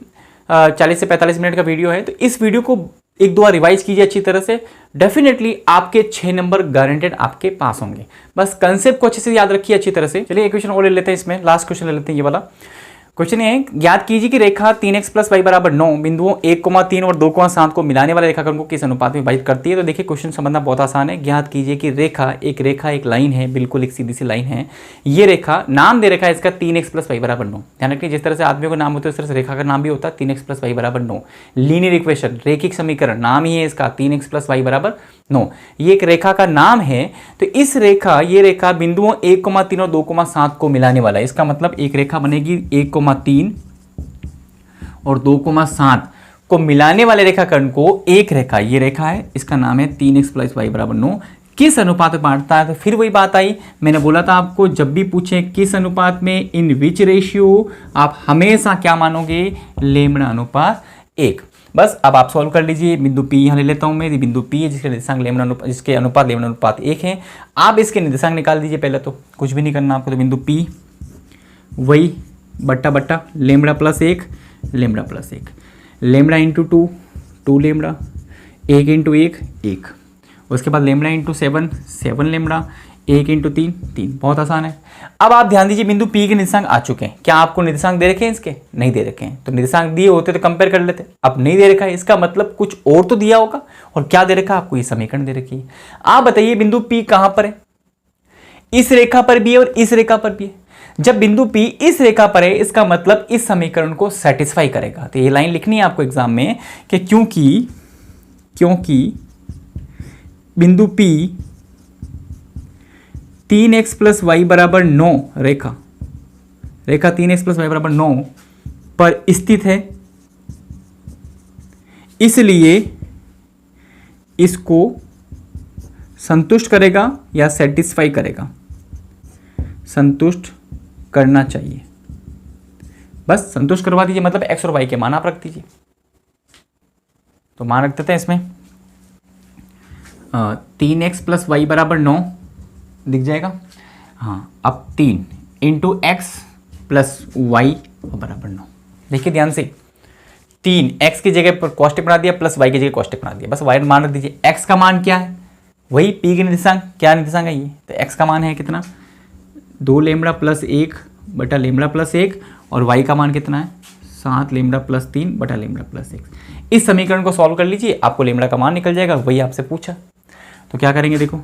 40 से 45 मिनट का वीडियो है, तो इस वीडियो को 1-2 बार रिवाइज कीजिए अच्छी तरह से। डेफिनेटली आपके 6 नंबर गारंटेड आपके पास होंगे। बस कंसेप्ट को अच्छे से याद रखिए अच्छी तरह से। चलिए एक क्वेश्चन और ले लेते हैं, इसमें लास्ट क्वेश्चन ले लेते हैं। ये वाला क्वेश्चन है, ज्ञात कीजिए कि रेखा 3x + y = 9 बिंदुओं 1,3 और 2,7 को मिलाने वाले रेखाखंड को किस अनुपात में विभाजित करती है। तो देखिए क्वेश्चन समझना बहुत आसान है। ज्ञात कीजिए कि रेखा एक लाइन है, बिल्कुल एक सीधी सी लाइन है। ये रेखा, नाम दे रखा है इसका 3x + y = 9। ध्यान रखिए, जिस तरह से आदमियों का नाम होता है उस तरह से रेखा का नाम भी होता है 3x + y = 9। लीनियर इक्वेशन, रैखिक समीकरण, नाम ही है इसका 3x + y = 9। ये एक रेखा का नाम है। तो इस रेखा, ये रेखा बिंदुओं 1,3 और 2,7 को मिलाने वाला है। इसका मतलब एक रेखा बनेगी 1,3 और 2,7 को मिलाने वाले रेखाखंड को एक रेखा, ये रेखा है, इसका नाम है 3x + y = 9। किस अनुपात में बांटता है? तो फिर वही बात आई, मैंने बोला था आपको, जब भी पूछे किस अनुपात में, इन विच रेशियो, आप हमेशा क्या मानोगे? लेमड़ा अनुपात 1। बस अब आप सॉल्व कर लीजिए। बिंदु P यहाँ ले लेता हूँ मैं, बिंदु P है जिसके निर्देशांक जिसके अनुपात लेमड़ा अनुपात 1 है। आप इसके निर्देशांक निकाल दीजिए। पहले तो कुछ भी नहीं करना आपको, तो बिंदु P वही बट्टा लेमड़ा + 1 लेमड़ा + 1, लेमड़ा × 2 2 लेमड़ा, 1 × 1 1, उसके बाद लेमड़ा × 7 7 लेमड़ा, 1 × 3 3। बहुत आसान है। अब आप ध्यान दीजिए, बिंदु P के निर्देशांक आ चुके हैं। क्या आपको निर्देशांक दे रखे हैं इसके? नहीं दे रखे हैं। तो निर्देशांक दिए होते तो कंपेयर कर लेते। अब नहीं दे रखा है, इसका मतलब कुछ और तो दिया होगा। और क्या दे रखा है आपको? ये समीकरण दे रखी है। आप बताइए बिंदु P कहां पर है? इस रेखा पर भी है और इस रेखा पर भी है। जब बिंदु P इस रेखा पर है, इसका मतलब इस समीकरण को सेटिस्फाई करेगा। तो ये लाइन लिखनी है आपको एग्जाम में कि क्योंकि बिंदु P 3x + y = 9 रेखा 3x + y = 9 पर स्थित है, इसलिए इसको संतुष्ट करेगा या सेटिस्फाई करेगा? संतुष्ट करना चाहिए। बस संतुष्ट करवा दीजिए, मतलब x और y के मान आप रख दीजिए। तो मान रख देते हैं इसमें 3x + y = 9 दिख जाएगा। हाँ, अब 3 × x + y = 9। देखिए ध्यान से, 3 x की जगह पर कॉस्टिक बना दिया, प्लस y की जगह कॉस्टिक बना दिया। बस y मान रख दीजिए। x का मान क्या है? वही p के निर्देशांक। क्या निर्देशांक है ये? तो x का मान है कितना? 2 लेमड़ा + 1 बटा लेमड़ा + 1, और y का मान कितना है? 7 लेमड़ा + 3 बटा लेमड़ा + 1। इस समीकरण को सॉल्व कर लीजिए, आपको लेमड़ा का मान निकल जाएगा। वही आपसे पूछा। तो क्या करेंगे, देखो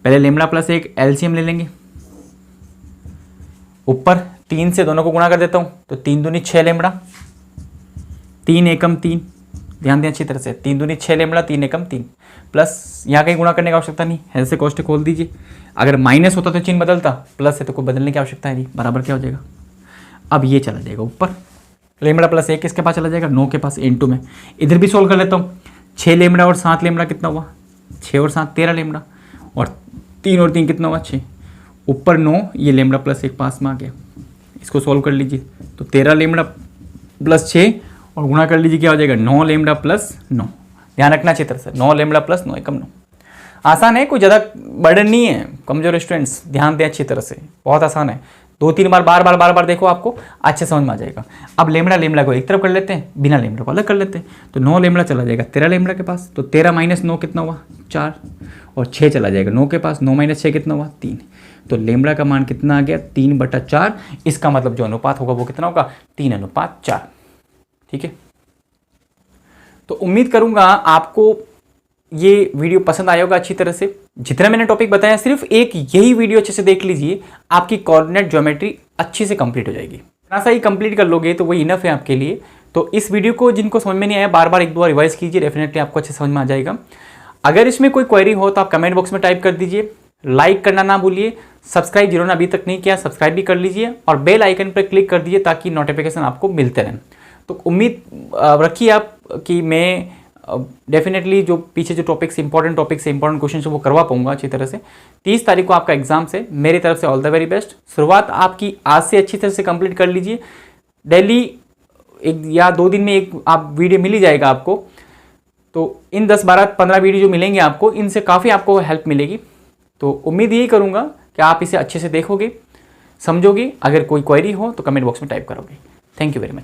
पहले लेमड़ा + 1 एलसीएम ले लेंगे। ऊपर 3 से दोनों को गुणा कर देता हूं, तो 3 दूनी 6 लेमड़ा, 3 एकम 3। ध्यान दें अच्छी तरह से, 3 दूनी 6 लेमड़ा, 3 एकम 3, प्लस यहाँ कहीं गुणा करने की आवश्यकता नहीं है, ऐसे कॉस्ट खोल दीजिए। अगर माइनस होता तो चिन्ह बदलता, प्लस है तो कोई बदलने की आवश्यकता है नहीं। बराबर क्या हो जाएगा? अब ये चला जाएगा ऊपर, लेमड़ा + 1 किसके पास चला जाएगा? 9 के पास, × में। इधर भी सोल्व कर लेता हूँ। 6 लेमड़ा और 7 लेमड़ा कितना हुआ? 6 और 7 13 लेमड़ा, और 3 और 3 कितना हुआ 6, ऊपर 9, ये लेमड़ा प्लस 1 पास में आ गया। इसको सॉल्व कर लीजिए तो 13 लेमड़ा प्लस 6 और गुणा कर लीजिए क्या हो जाएगा 9 लेमड़ा प्लस 9। ध्यान रखना अच्छी तरह से, 9 लेमड़ा प्लस 9 एकम 9। आसान है, कोई ज़्यादा बर्डन नहीं है। कमजोर स्टूडेंट्स ध्यान दें अच्छी तरह से, बहुत आसान है। 2-3 बार देखो, आपको अच्छे समझ में आ जाएगा। अब लेमड़ा को एक तरफ कर लेते हैं, बिना लेमड़ा को अलग कर लेते हैं। तो 9 लेमड़ा चला जाएगा 13 लेमड़ा के पास, तो 13 माइनस 9 कितना हुआ 4, और 6 चला जाएगा 9 के पास, 9 माइनस 6 कितना हुआ 3। तो लेमड़ा का मान कितना आ गया 3/4। इसका मतलब जो अनुपात होगा वो कितना होगा 3:4। ठीक है, तो उम्मीद करूंगा आपको ये वीडियो पसंद आया होगा अच्छी तरह से। जितना मैंने टॉपिक बताया, सिर्फ एक यही वीडियो अच्छे से देख लीजिए, आपकी कोऑर्डिनेट ज्योमेट्री अच्छे से कंप्लीट हो जाएगी। इतना सा ही कंप्लीट कर लोगे तो वही इनफ है आपके लिए। तो इस वीडियो को जिनको समझ में नहीं आया, बार बार 1-2 रिवाइज कीजिए, डेफिनेटली आपको अच्छे समझ में आ जाएगा। अगर इसमें कोई क्वेरी हो तो आप कमेंट बॉक्स में टाइप कर दीजिए। लाइक करना ना भूलिए, सब्सक्राइब जिन्होंने अभी तक नहीं किया सब्सक्राइब भी कर लीजिए, और बेल आइकन पर क्लिक कर दीजिए ताकि नोटिफिकेशन आपको मिलते रहें। तो उम्मीद रखिए आप कि मैं डेफिनेटली जो पीछे जो टॉपिक्स इंपॉर्टेंट क्वेश्चन है वो करवा पाऊंगा अच्छी तरह से। 30 तारीख को आपका एग्जाम से मेरी तरफ से ऑल द वेरी बेस्ट। शुरुआत आपकी आज से अच्छी तरह से कंप्लीट कर लीजिए। डेली 1 या 2 दिन में एक आप वीडियो मिल ही जाएगा आपको। तो इन 10, 12, 15 वीडियो जो मिलेंगे आपको, इनसे काफ़ी आपको हेल्प मिलेगी। तो उम्मीद यही करूँगा कि आप इसे अच्छे से देखोगे, समझोगे। अगर कोई क्वेरी हो तो कमेंट बॉक्स में टाइप करोगे। Thank you very much.